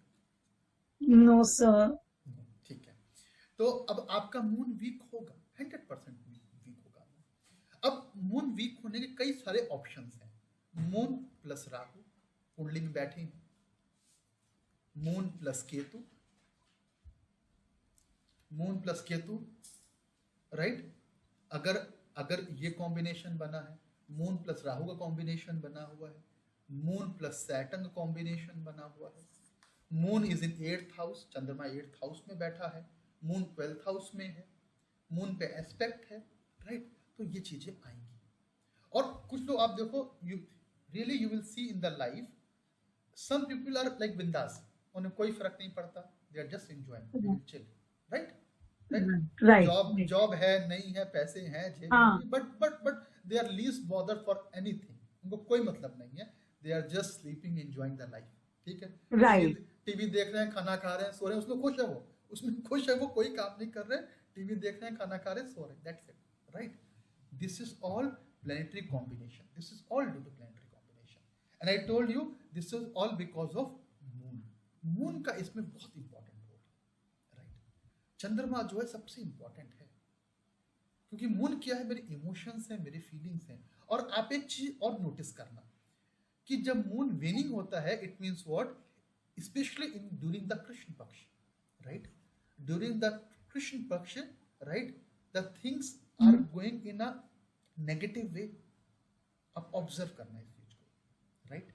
No sir. ठीक है, तो अब आपका मून वीक होगा, 100% वीक होगा. अब मून वीक होने के कई सारे ऑप्शंस हैं. मून प्लस राहु कुंडली में बैठे हैं, moon plus Ketu, moon plus Ketu, right. अगर ये कॉम्बिनेशन बना है, मून प्लस राहु का कॉम्बिनेशन बना हुआ है, मून प्लस सैटर्न का कॉम्बिनेशन बना हुआ है, moon is in 8th house, चंद्रमा 8th हाउस में बैठा है, मून 12th हाउस में है, मून पे एस्पेक्ट है, राइट. तो ये चीजें आएंगी. और कुछ लोग आप देखो, you will see in the life, some people are like bindaas, उन्हें कोई फर्क नहीं पड़ता, they are just enjoying, chill, right. Job है नहीं है, पैसे हैं, but they are least bother for anything, उनको कोई मतलब नहीं है, they are just sleeping enjoying the life, ठीक है, Right. टीवी देख रहे हैं, खाना खा रहे हैं, सो रहे हैं, उसमें खुश है वो, उसमें खुश है वो, कोई काम नहीं कर रहे, टीवी देख रहे हैं, खाना खा रहे हैं, सो रहे हैं, that's it, right. This is all planetary combination, this is all due to planetary combination. And I told you this is all because of moon. Moon का इसमें बहुत इंपॉर्टेंट रोल है, राइट. चंद्रमा जो है सबसे इंपॉर्टेंट है, क्योंकि मून क्या है, मेरे इमोशंस हैं, मेरे फीलिंग्स हैं. और आप एक चीज और नोटिस करना कि जब मून वेनिंग होता है, it means what, specially in during the Krishna paksha, right, during the Krishna paksha, right, the things are going in a negative way. आप ऑब्जर्व करना इस चीज को, राइट.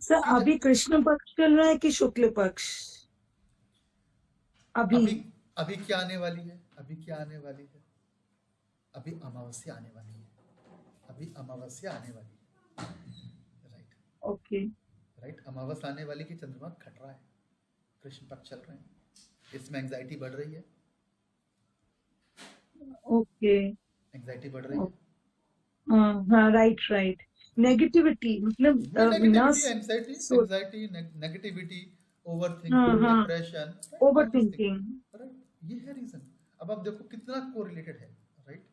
सर अभी कृष्ण पक्ष चल रहा है कि शुक्ल पक्ष? अभी अभी अभी क्या आने वाली है, अभी क्या आने वाली है, अभी अमावस्या आने वाली है, अभी अमावस्या आने वाली है, राइट, ओके. राइट. अमावस्या आने वाली की चंद्रमा खट रहा है, कृष्ण पक्ष चल रहे हैं, इसमें एंजाइटी बढ़ रही है, ओके. एंजाइटी बढ़ रही है. हाँ, राइट. नेगेटिविटी मतलब ना नेगेटिविटी, सो एंजाइटी, नेगेटिविटी, ओवर हाँ, थिंकिंग, हाँ. Depression, over thinking. राइट. ये है रीजन. अब आप देखो कितना कोरिलेटेड है, right.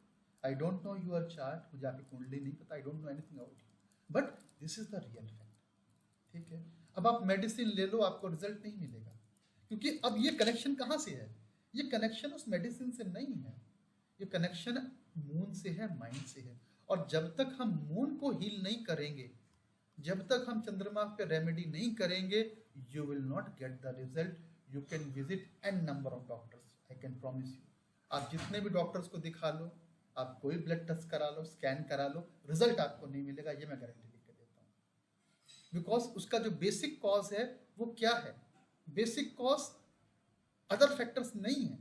I don't know your chart, मुझे आपकी कुंडली नहीं पता, I don't know anything about you, but this is the real fact, ठीक है. अब आप मेडिसिन ले लो, आपको रिजल्ट नहीं मिलेगा, क्योंकि अब ये कनेक्शन कहाँ से है, ये कनेक्शन उस मेडिसिन से नहीं है, ये कनेक्शन मून से है, माइंड से है. और जब तक हम मून को हील नहीं करेंगे, जब तक हम चंद्रमा पे रेमेडी नहीं करेंगे, you will not get the result. You can visit an number of doctors, I can promise you. आप जितने भी डॉक्टर्स को दिखा लो, आप कोई ब्लड टेस्ट करा लो, स्कैन करा लो, रिजल्ट आपको नहीं मिलेगा, ये मैं गारंटी लिख के देता हूँ. बिकॉज उसका जो बेसिक कॉज है वो क्या है, बेसिक कॉज अदर फैक्टर्स नहीं है,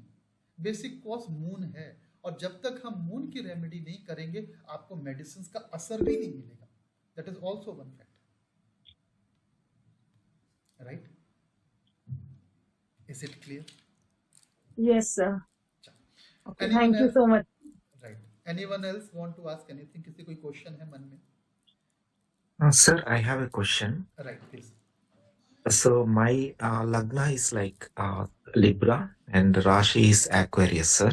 बेसिक कॉज मून है. और जब तक हम मून की रेमेडी नहीं करेंगे, आपको मेडिसिन का असर भी नहीं मिलेगा. That is also one fact, right. Is it clear? Yes, sir. Okay, Anyone thank you else? so much. Right. Anyone else want to ask anything? किसी कोई क्वेश्चन है मन में? Sir, I have a question. Right, please. So my Lagna is like Libra and Rashi is Aquarius, sir.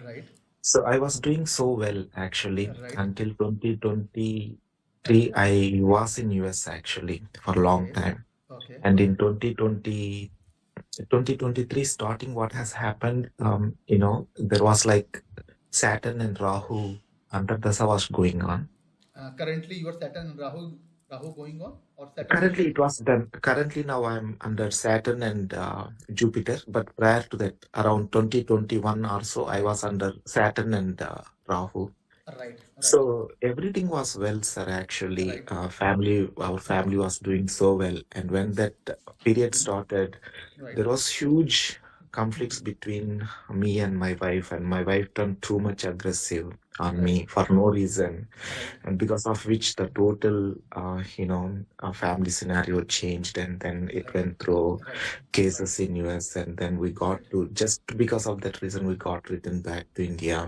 Right, So I was doing so well actually right. until 2023. I was in US actually for a long Okay. time. Okay. And in 2023 starting, what has happened, there was like Saturn and Rahu Antardasa was going on. Currently, your Saturn and Rahu going on, or Saturn? Currently it was done. Currently now I'm under Saturn and Jupiter, but prior to that, around 2021 or so, I was under Saturn and Rahu. Right. So everything was well, sir. Actually, Right. our family was doing so well, and when that period started, Right. there was huge conflicts between me and my wife turned too much aggressive on Right. me for no reason, Right. and because of which the total family scenario changed, and then it Right. went through Right. cases in US, and then we got to, just because of that reason, we got returned back to India.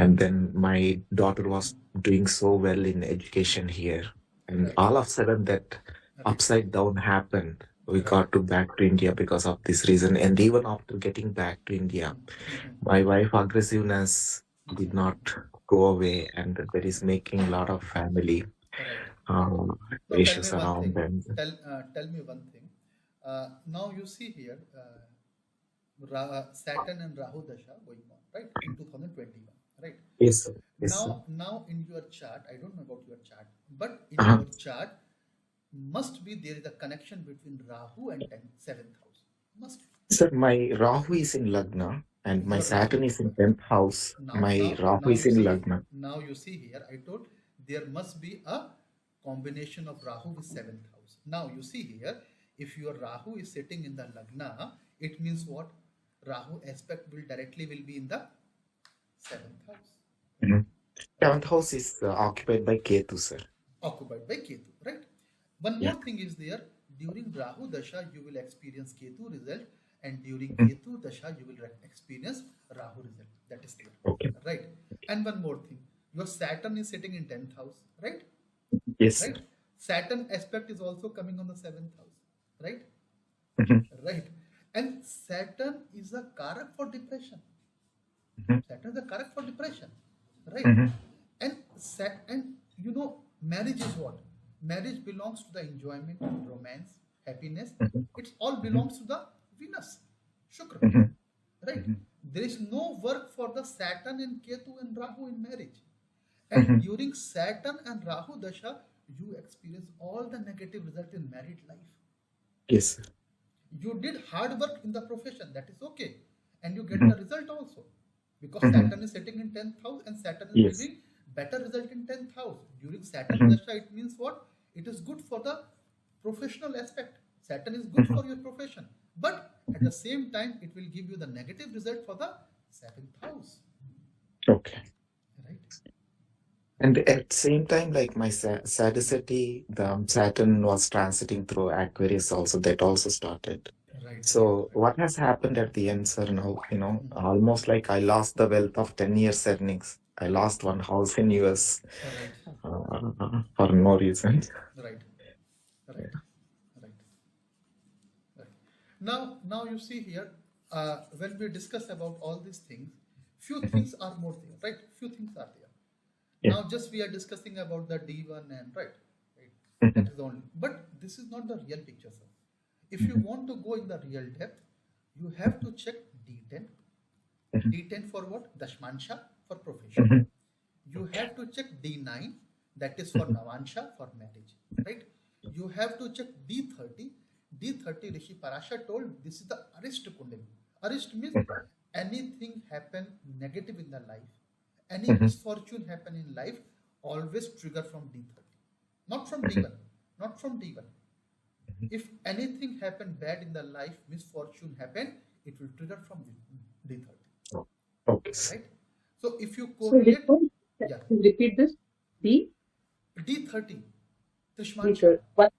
And then my daughter was doing so well in education here, and Right. all of a sudden that upside down happened. We got to back to India because of this reason. And even after getting back to India, my wife aggressiveness did not go away, and that is making a lot of family Right. issues around them. Tell me one thing. Now you see here, Saturn and Rahu Dasha going on, right, in 2021, right? Yes, sir. Yes, sir. Now in your chart, I don't know about your chart, but in Uh-huh. your chart, must be there is a connection between Rahu and 7th house. Must be. Sir, my Rahu is in Lagna and my Your Saturn Rahu- is in 10th house. My Rahu is you in see- Lagna. Now you see here, I told there must be a combination of Rahu with 7th house. Now you see here, if your Rahu is sitting in the Lagna, it means what? Rahu aspect will be in the 7th house, 7th house is occupied by Ketu, sir. occupied by Ketu, right? One Yeah. more thing is there, during Rahu Dasha, you will experience Ketu result, and during Mm. Ketu Dasha, you will experience Rahu result. That is clear, Okay. right? And one more thing, your Saturn is sitting in 10th house, right? Yes, sir. Right? Saturn aspect is also coming on the 7th house, right? Mhm. Right. And Saturn is a karak for depression. Mhm. Saturn is a karak for depression, right? Mhm. And you know, marriage is what? Marriage belongs to the enjoyment, romance, happiness. Mhm. It all belongs to the Venus, Shukra, Mhm. right? Mhm. There is no work for the Saturn and Ketu and Rahu in marriage. And Mhm. during Saturn and Rahu Dasha, you experience all the negative result in married life. Yes, sir. You did hard work in the profession, that is okay, and you get Mhm. the result also, because Mhm. Saturn is sitting in 10th house and Saturn is Yes. giving better result in 10th house. During Saturn Mhm. Dasha, it means what? It is good for the professional aspect. Saturn is good Mhm. for your profession, but at the same time, it will give you the negative result for the 7th house, Okay. right? And at same time, like my Sadicity, the Saturn was transiting through Aquarius also. That also started. Right, So right, what has happened at the end, sir? Now, Mhm. almost like I lost the wealth of 10 years earnings. I lost one house in US right, for no reason. right, right, right. Right. Now you see here, when we discuss about all these things, few Mhm. things are more there, right? Few things are there. Yeah. Now just we are discussing about the D1 and right, right. Mhm. That is only. But this is not the real picture, sir. If you Mhm. want to go in the real depth, you have to check D10. Mhm. D10 for what? Dashmansha for profession. Mhm. You Okay. have to check D9, that is for Mhm. Navansha for marriage, right? You have to check D30. D30, Rishi Parashar told this is the Arist Kundali. Arist means Mhm. anything happen negative in the life, any Mhm. misfortune happen in life, always trigger from D30, not from Mhm. D1, not from D1. Mhm. If anything happen bad in the life, misfortune happen, it will trigger from D30, Oh, okay, sir. right? So if you So which correlate, one? yeah, Can you repeat this? D? D30, D Trishmansha. what?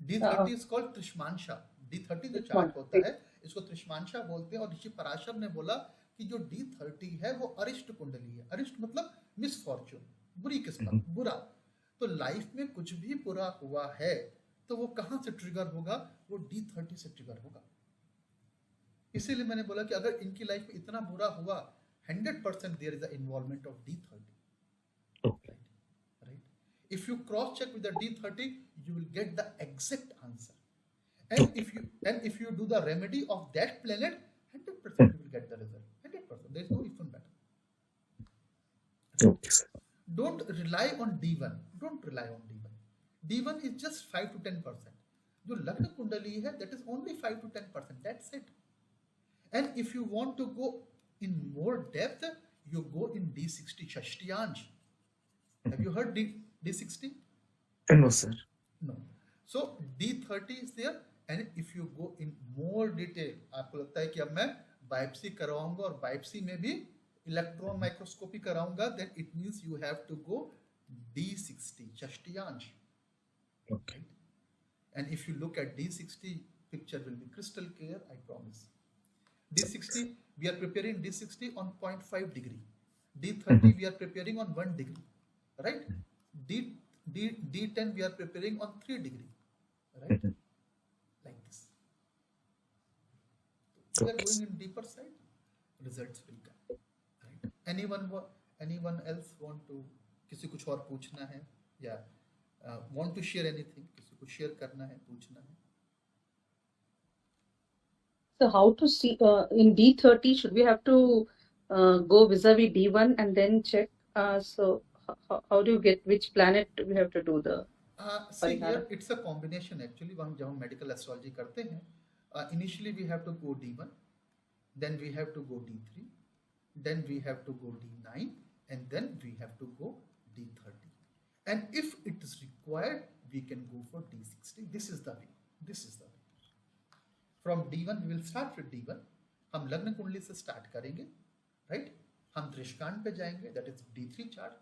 D30 is called त्रिष्मांशा. D30 जो This chart one. होता है इसको त्रिष्मांशा बोलते हैं, और ऋषि पराशर ने बोला कि जो D30 है वो अरिष्ट कुंडली है. अरिष्ट मतलब मिसफॉर्चून, बुरी किस्मत, Mhm. बुरा. तो लाइफ में कुछ भी बुरा हुआ है तो वो कहां से ट्रिगर होगा? वो D30 से ट्रिगर होगा. इसीलिए मैंने बोला कि अगर इनकी लाइफ में इतना बुरा हुआ, 100% there is the involvement of D30. Okay. Right? If you cross check with the D30, you will get the exact answer. And if you do the remedy of that planet, 100% you will get the result. 100%. There is no if and better. Okay, sir. Don't rely on D1. Don't rely on D1. D1 is just 5 to 10%. जो लग्न कुंडली है, that is only 5 to 10%. That's it. And if you want to go in more depth, you go in D60 Shashtiyansh. Have you heard D60? No, sir. No. So D30 is there, and if you go in more detail, आपको लगता है कि अब मैं biopsy करवाऊंगा और biopsy में भी इलेक्ट्रॉन माइक्रोस्कोपी कराऊंगा, then it means you have to go D60 Shashtiyansh. Okay. And if you look at D60, picture will be crystal clear, I promise. D60, we are preparing D60 on 0.5 degree. D30, Mhm. we are preparing on 1 degree, right? D10, we are preparing on 3 degree, right? Mhm. Like this. We are Okay. going in deeper side, results will come, right? Anyone else want to, किसी कुछ और पूछना है या want to share anything, किसी को share करना है, पूछना है? So how to see in D30? Should we have to go vis-a-vis D1 and then check? So how do you get which planet we have to do the See parihara? here, it's a combination actually. जब हम medical astrology करते हैं, initially we have to go D1, then we have to go D3, then we have to go D9, and then we have to go D30. And if it is required, we can go for D60. This is the way. This is the way. From D1 we will start with D1. हम लग्न कुंडली से start करेंगे, right? हम दृष्कांत पे जाएंगे, that is D3 chart.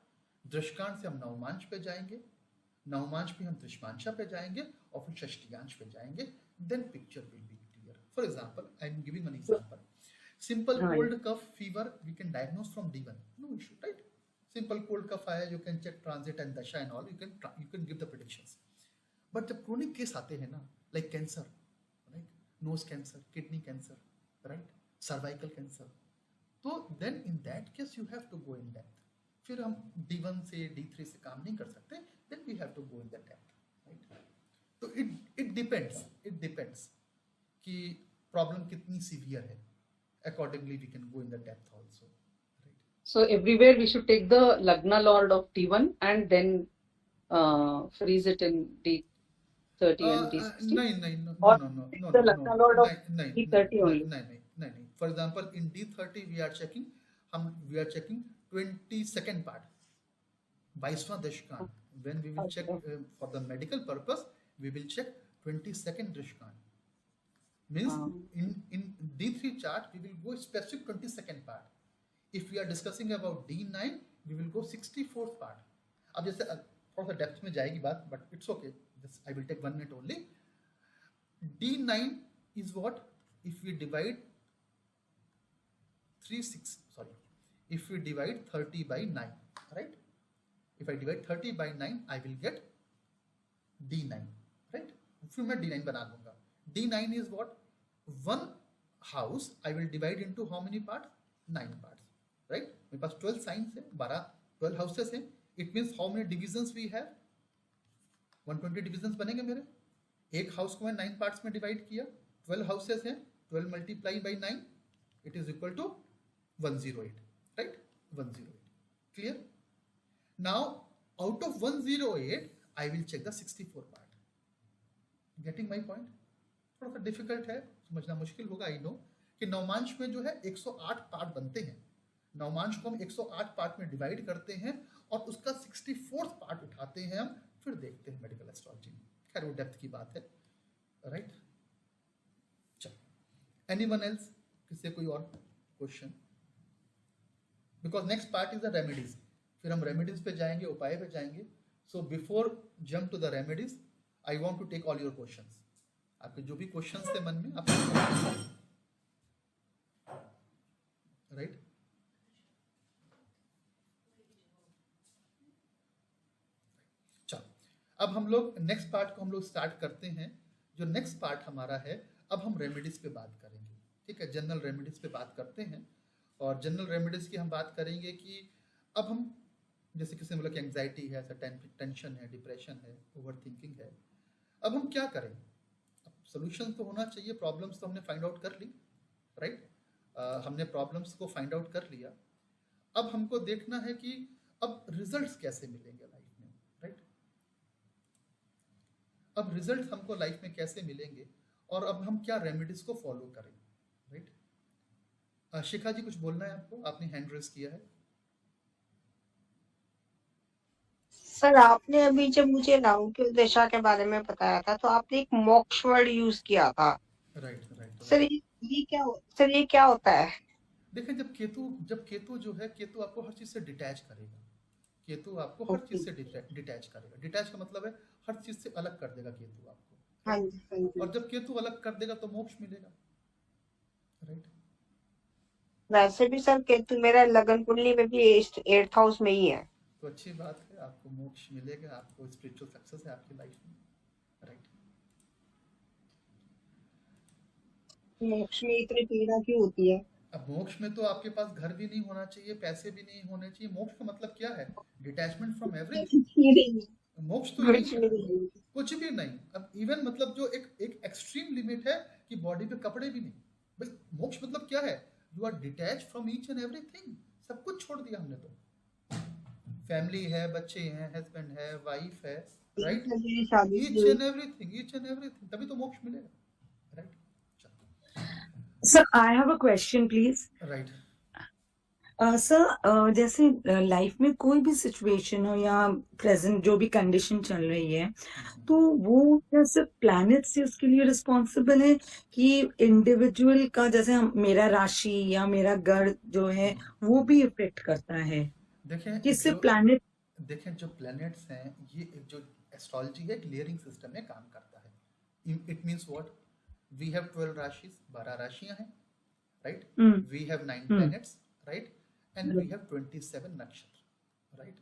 दृष्कांत से हम नवमांश पे जाएंगे, नवमांश पे हम त्रिष्मांशा पे जाएंगे और फिर षष्टियांश पे जाएंगे. Then picture will be clear. For example, I am giving an example. Simple Right. cold cough fever we can diagnose from D1, no issue, right? Simple cold cough आया, you can check transit and dasha and all, you can give the predictions. But जब chronic case आते हैं ना, like cancer, right, nose cancer, kidney cancer, right, cervical cancer, तो then in that case you have to go in depth. फिर हम D1 से D3 से काम नहीं कर सकते, then we have to go in the depth, right. तो इट डिपेंड्स कि प्रॉब्लम कितनी सीवियर है, accordingly we can go in the depth also, right. So everywhere we should take the Lagna Lord of D1 and then freeze it in D30 and D60. नहीं, Or no, the Lagna Lord of नहीं, D30 only. नहीं. For example in D30 we are checking 22nd part, 22वां दशकांड. When we will check for the medical purpose, we will check 22nd दशकांड. Means in D3 chart we will go specific 22nd part. If we are discussing about D9, we will go 64th part. अब जैसे थोड़ा सा depth में जाएगी बात, but it's okay. This I will take 1 minute only. D9 is what? If we divide if we divide 30 by 9, right? If I divide 30 by 9, I will get D9, right? फिर मैं D9 बना दूंगा. D9 is what? One house I will divide into how many parts? 9 parts, right? मेरे पास 12 signs है, 12 houses हैं. It means how many divisions we have? 120 divisions बनेंगे मेरे. एक हाउस को मैं 9 पार्ट्स में डिवाइड किया, 12 हाउसेस हैं, 12 multiply by 9, it is equal to 108, right? 108. Clear? Now, out of 108, I will check the 64 part. Getting my point? थोड़ा सा डिफिकल्ट है, समझना मुश्किल होगा, आई नो, कि नवमांश में जो है 108 पार्ट बनते हैं. नवमांश को हम 108 पार्ट में डिवाइड करते हैं और उसका 64th पार्ट उठाते हैं हम, फिर देखते हैं मेडिकल एस्ट्रोलॉजी में. खैर वो डेप्थ की बात है, राइट? चलो, एनीवन एल्स? किसी कोई और question? Because next part is the remedies. फिर हम रेमेडीज पे जाएंगे, उपाय पे जाएंगे. So before jump to the remedies, I want to take all your questions. आपके जो भी क्वेश्चंस थे मन में, आप राइट? चलो, अब हम लोग नेक्स्ट पार्ट को हम लोग स्टार्ट करते हैं. जो नेक्स्ट पार्ट हमारा है, अब हम रेमेडीज पे बात करेंगे. ठीक है, जनरल रेमेडीज पे बात करते हैं. और जनरल रेमेडीज की हम बात करेंगे कि अब हम, जैसे किसी ने बोला कि एंग्जाइटी है, टेंशन है, डिप्रेशन है, ओवर थिंकिंग है, अब हम क्या करें? अब सोल्यूशन तो होना चाहिए. प्रॉब्लम्स तो हमने फाइंड आउट कर ली, राइट? हमने प्रॉब्लम्स को फाइंड आउट कर लिया. अब हमको देखना है कि अब रिजल्ट्स कैसे मिलेंगे लाइफ में, राइट? अब रिजल्ट हमको लाइफ में कैसे मिलेंगे और अब हम क्या रेमेडीज को फॉलो करें, राइट? शिखा जी, कुछ बोलना है आपको? आपने हैंड रेज किया है. सर, आपने अभी जब मुझे राहु की दशा के बारे में बताया था, तो आपने एक मोक्ष वर्ड यूज किया था. राइट. सर, ये क्या होता है? देखिए, जब केतु जो है, केतु आपको हर चीज से डिटैच करेगा. केतु आपको हर चीज से डिटैच करेगा. डिटैच का मतलब है हर चीज से अलग कर देगा केतु आपको. हाँ जी. और जब केतु अलग कर देगा तो मोक्ष मिलेगा, राइट? वैसे भी सर, केतु मेरा लगन कुंडली में भी 8th हाउस में ही है. तो अच्छी बात है, आपको मोक्ष मिलेगा, आपको स्पिरिचुअल सक्सेस है आपकी लाइफ में, राइट? मोक्ष में इतनी पीड़ा क्यों होती है? अब मोक्ष में तो आपके पास घर भी नहीं होना चाहिए, पैसे भी नहीं होने चाहिए. मोक्ष का मतलब क्या है? Detachment from everything. मोक्ष तो यही है, कुछ भी नहीं. अब इवन मतलब जो एक एक्सट्रीम लिमिट है कि बॉडी पे कपड़े भी नहीं. भाई मोक्ष मतलब क्या है? You are detach from each and everything. सब कुछ छोड़ दिया हमने. तो फैमिली है, बच्चे हैं, हस्बैंड है, वाइफ है, राइट? ईच एंड एवरीथिंग, तभी तो मोक्ष मिलेगा, right? Sir, I have a question, please. Right. Sir, जैसे लाइफ में कोई भी सिचुएशन हो या प्रेजेंट जो भी कंडीशन चल रही है, तो वो क्या सिर्फ प्लैनेट से उसके लिए रिस्पॉन्सिबल है कि इंडिविजुअल का, जैसे मेरा राशि या मेरा घर जो है वो भी इफेक्ट करता है? देखें, कि सिर्फ प्लैनेट? देखें, जो प्लैनेट्स हैं, ये जो एस्ट्रोलॉजी है, एक लेयरिंग सिस्टम में काम करता है. It means what? We have 12 rashis, 12 राशियां हैं, right? We have 9 planets, right? And we have 27 nakshatra, right?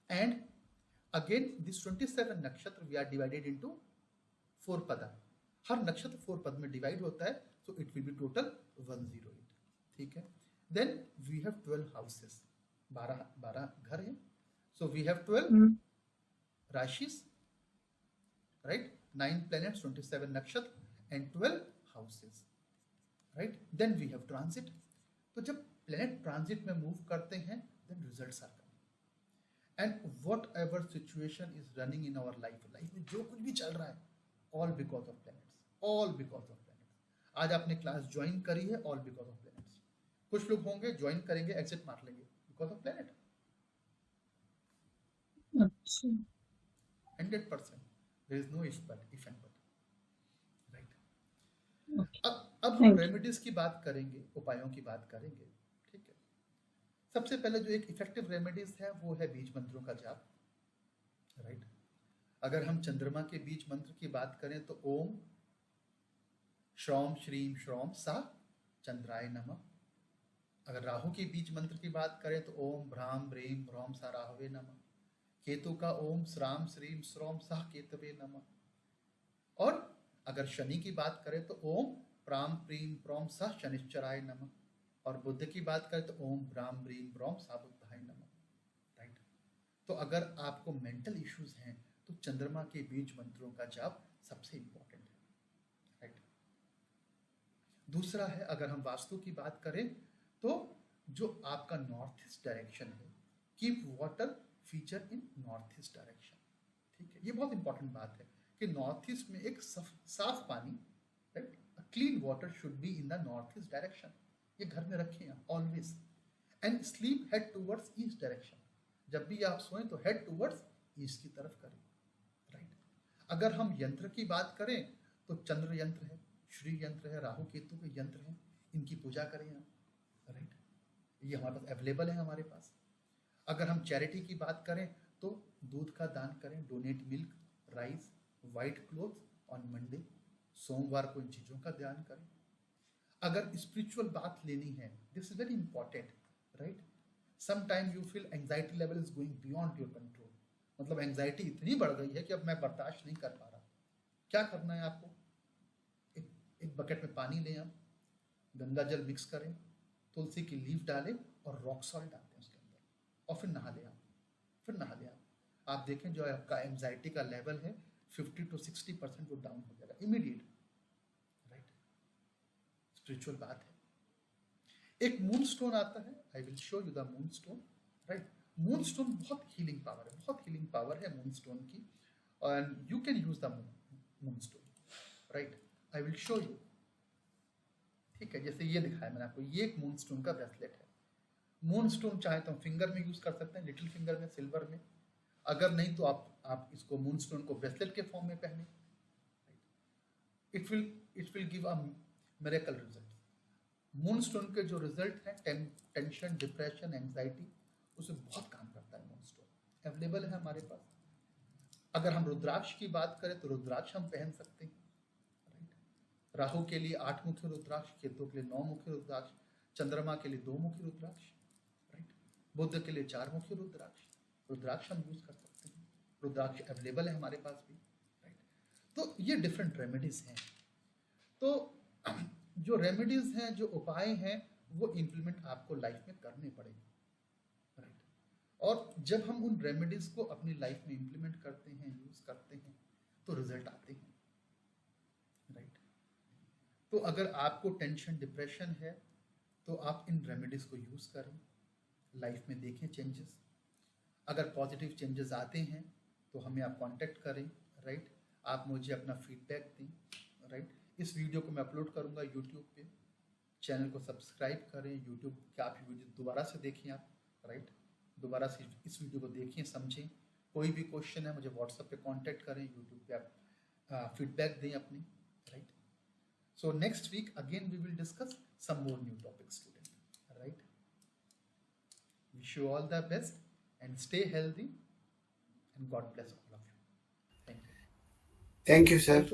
And Again, this 27 nakshatra we are divided into 4 pada. हर नक्षत्र 4 पद में डिवाइड होता है, so it will be total 108. ठीक है. Then we have 12 houses. 12 घर हैं. So we have 12 rashis, right? 9 planets, 27 nakshatra and 12 houses, right? Then we have transit. तो जब planet transit में move करते हैं, then results are coming. And whatever situation is running in our life में जो कुछ भी चल रहा है, all because of planets. All because of planets. आज आपने क्लास ज्वाइन करी है, all because of planets. कुछ लोग होंगे ज्वाइन करेंगे, एग्जिट मार लेंगे, because of planet. अच्छा 100%. There is no if and but. Right. Okay. अब हम Thank you. रेमेडीज की बात करेंगे, उपायों की बात करेंगे. ठीक है. सबसे पहले जो एक इफेक्टिव रेमेडीज है वो है बीज मंत्रों का जाप. राइट. अगर हम चंद्रमा के बीज मंत्र की बात करें तो ओम श्रौम श्रीम श्रौम सा चंद्राय नमः. अगर राहु के बीज मंत्र की बात करें तो ओम भ्राम ब्रीम भ्रौम सा राहवे नमः. केतु का ओम श्राम श्रीम श्रौम सा केतवे नमः. और अगर शनि की बात करें तो ओम प्राम प्रीम प्रोम सा शनिश्चराय नमः. और बुद्ध की बात करें तो ओम ब्राम ब्रीम ब्रोम सा बुद्धाय नमः. राइट. तो अगर आपको मेंटल इश्यूज हैं तो चंद्रमा के बीज मंत्रों का जाप सबसे इंपॉर्टेंट है. राइट. दूसरा है, अगर हम वास्तु की बात करें तो जो आपका नॉर्थ ईस्ट डायरेक्शन है, keep water feature in north east direction. ठीक है. ये बहुत इंपॉर्टेंट बात है कि नॉर्थ ईस्ट में एक साफ पानी, right, clean water should be in the north east direction. ये घर में रखें आप always. And sleep head towards east direction. जब भी आप सोएं तो हेड टूवर्ड्स ईस्ट की तरफ करें. राइट. अगर हम यंत्र की बात करें तो चंद्र यंत्र है, श्री यंत्र है, राहु केतु के यंत्र हैं, इनकी पूजा करें आप. राइट. ये हमारे पास अवेलेबल है हमारे पास. अगर हम चैरिटी की बात करें तो दूध का दान करें, donate milk, rice, white cloth on Monday. सोमवार को इन चीज़ों का ध्यान करें. अगर स्पिरिचुअल बात लेनी है, this is very important. Right. Sometime you feel anxiety level is going beyond your control. मतलब एंजाइटी इतनी बढ़ गई है कि अब मैं बर्दाश्त नहीं कर पा रहा. क्या करना है आपको? एक बकेट में पानी लें आप, गंगा जल मिक्स करें, तुलसी की लीफ डालें और रॉक सॉल्ट डालते हैं उसके अंदर, और फिर नहा लें आप. आप देखें जो आपका एंजाइटी का लेवल है 50 to 60% वो डाउन हो जाएगा इमीडिएट. राइट. स्पिरिचुअल बात है. एक मून स्टोन आता है, I will show you the moon stone. Right. Moon stone बहुत हीलिंग पावर है, बहुत हीलिंग पावर है मून स्टोन की. And you can use the moon stone. Right. I will show you. ठीक है. जैसे ये दिखाया मैंने आपको, ये एक मून स्टोन का ब्रेसलेट है. मून स्टोन चाहे तो हम फिंगर में यूज कर सकते हैं, लिटिल फिंगर में, सिल्वर में. अगर नहीं तो आप इसको मून स्टोन को ब्रेसलेट के फॉर्म में पहने. It will give a miracle result. Moon stone के जो रिजल्ट हैं, टेंशन, डिप्रेशन, एंजाइटी, उसे बहुत काम करता है मून स्टोन. अवेलेबल है हमारे पास. अगर हम रुद्राक्ष की बात करें तो रुद्राक्ष हम पहन सकते हैं. राइट. राहु के लिए 8 मुखी रुद्राक्ष, केतु के लिए 9 मुखी रुद्राक्ष, चंद्रमा के लिए 2 मुखी रुद्राक्ष. राइट. बुद्ध के लिए 4 मुखी रुद्राक्ष हम यूज कर सकते हैं. रुद्राक्ष अवेलेबल है हमारे पास भी. राइट. तो ये डिफरेंट रेमेडीज हैं. तो जो रेमेडीज हैं, जो उपाय हैं, वो इम्प्लीमेंट आपको लाइफ में करने पड़ेंगे. राइट. और जब हम उन रेमेडीज को अपनी लाइफ में इम्प्लीमेंट करते हैं, यूज करते हैं, तो रिजल्ट आते हैं. राइट. तो अगर आपको टेंशन, डिप्रेशन है तो आप इन रेमेडीज को यूज करें, लाइफ में देखें चेंजेस. अगर पॉजिटिव चेंजेस आते हैं तो हमें आप कांटेक्ट करें. राइट. आप मुझे अपना फीडबैक दें. राइट. इस वीडियो को मैं अपलोड करूंगा यूट्यूब पे. चैनल को सब्सक्राइब करें. यूट्यूब के आप वीडियो दोबारा से देखें आप. राइट. दोबारा से इस वीडियो को देखें, समझें. कोई भी क्वेश्चन है मुझे व्हाट्सएप पे कांटेक्ट करें. यूट्यूब पे आप फीडबैक दें अपनी. Right. So next week again we will discuss some more new topics student. Right. Wish you all the best and stay healthy and God bless all of you. Thank you. Thank you, sir.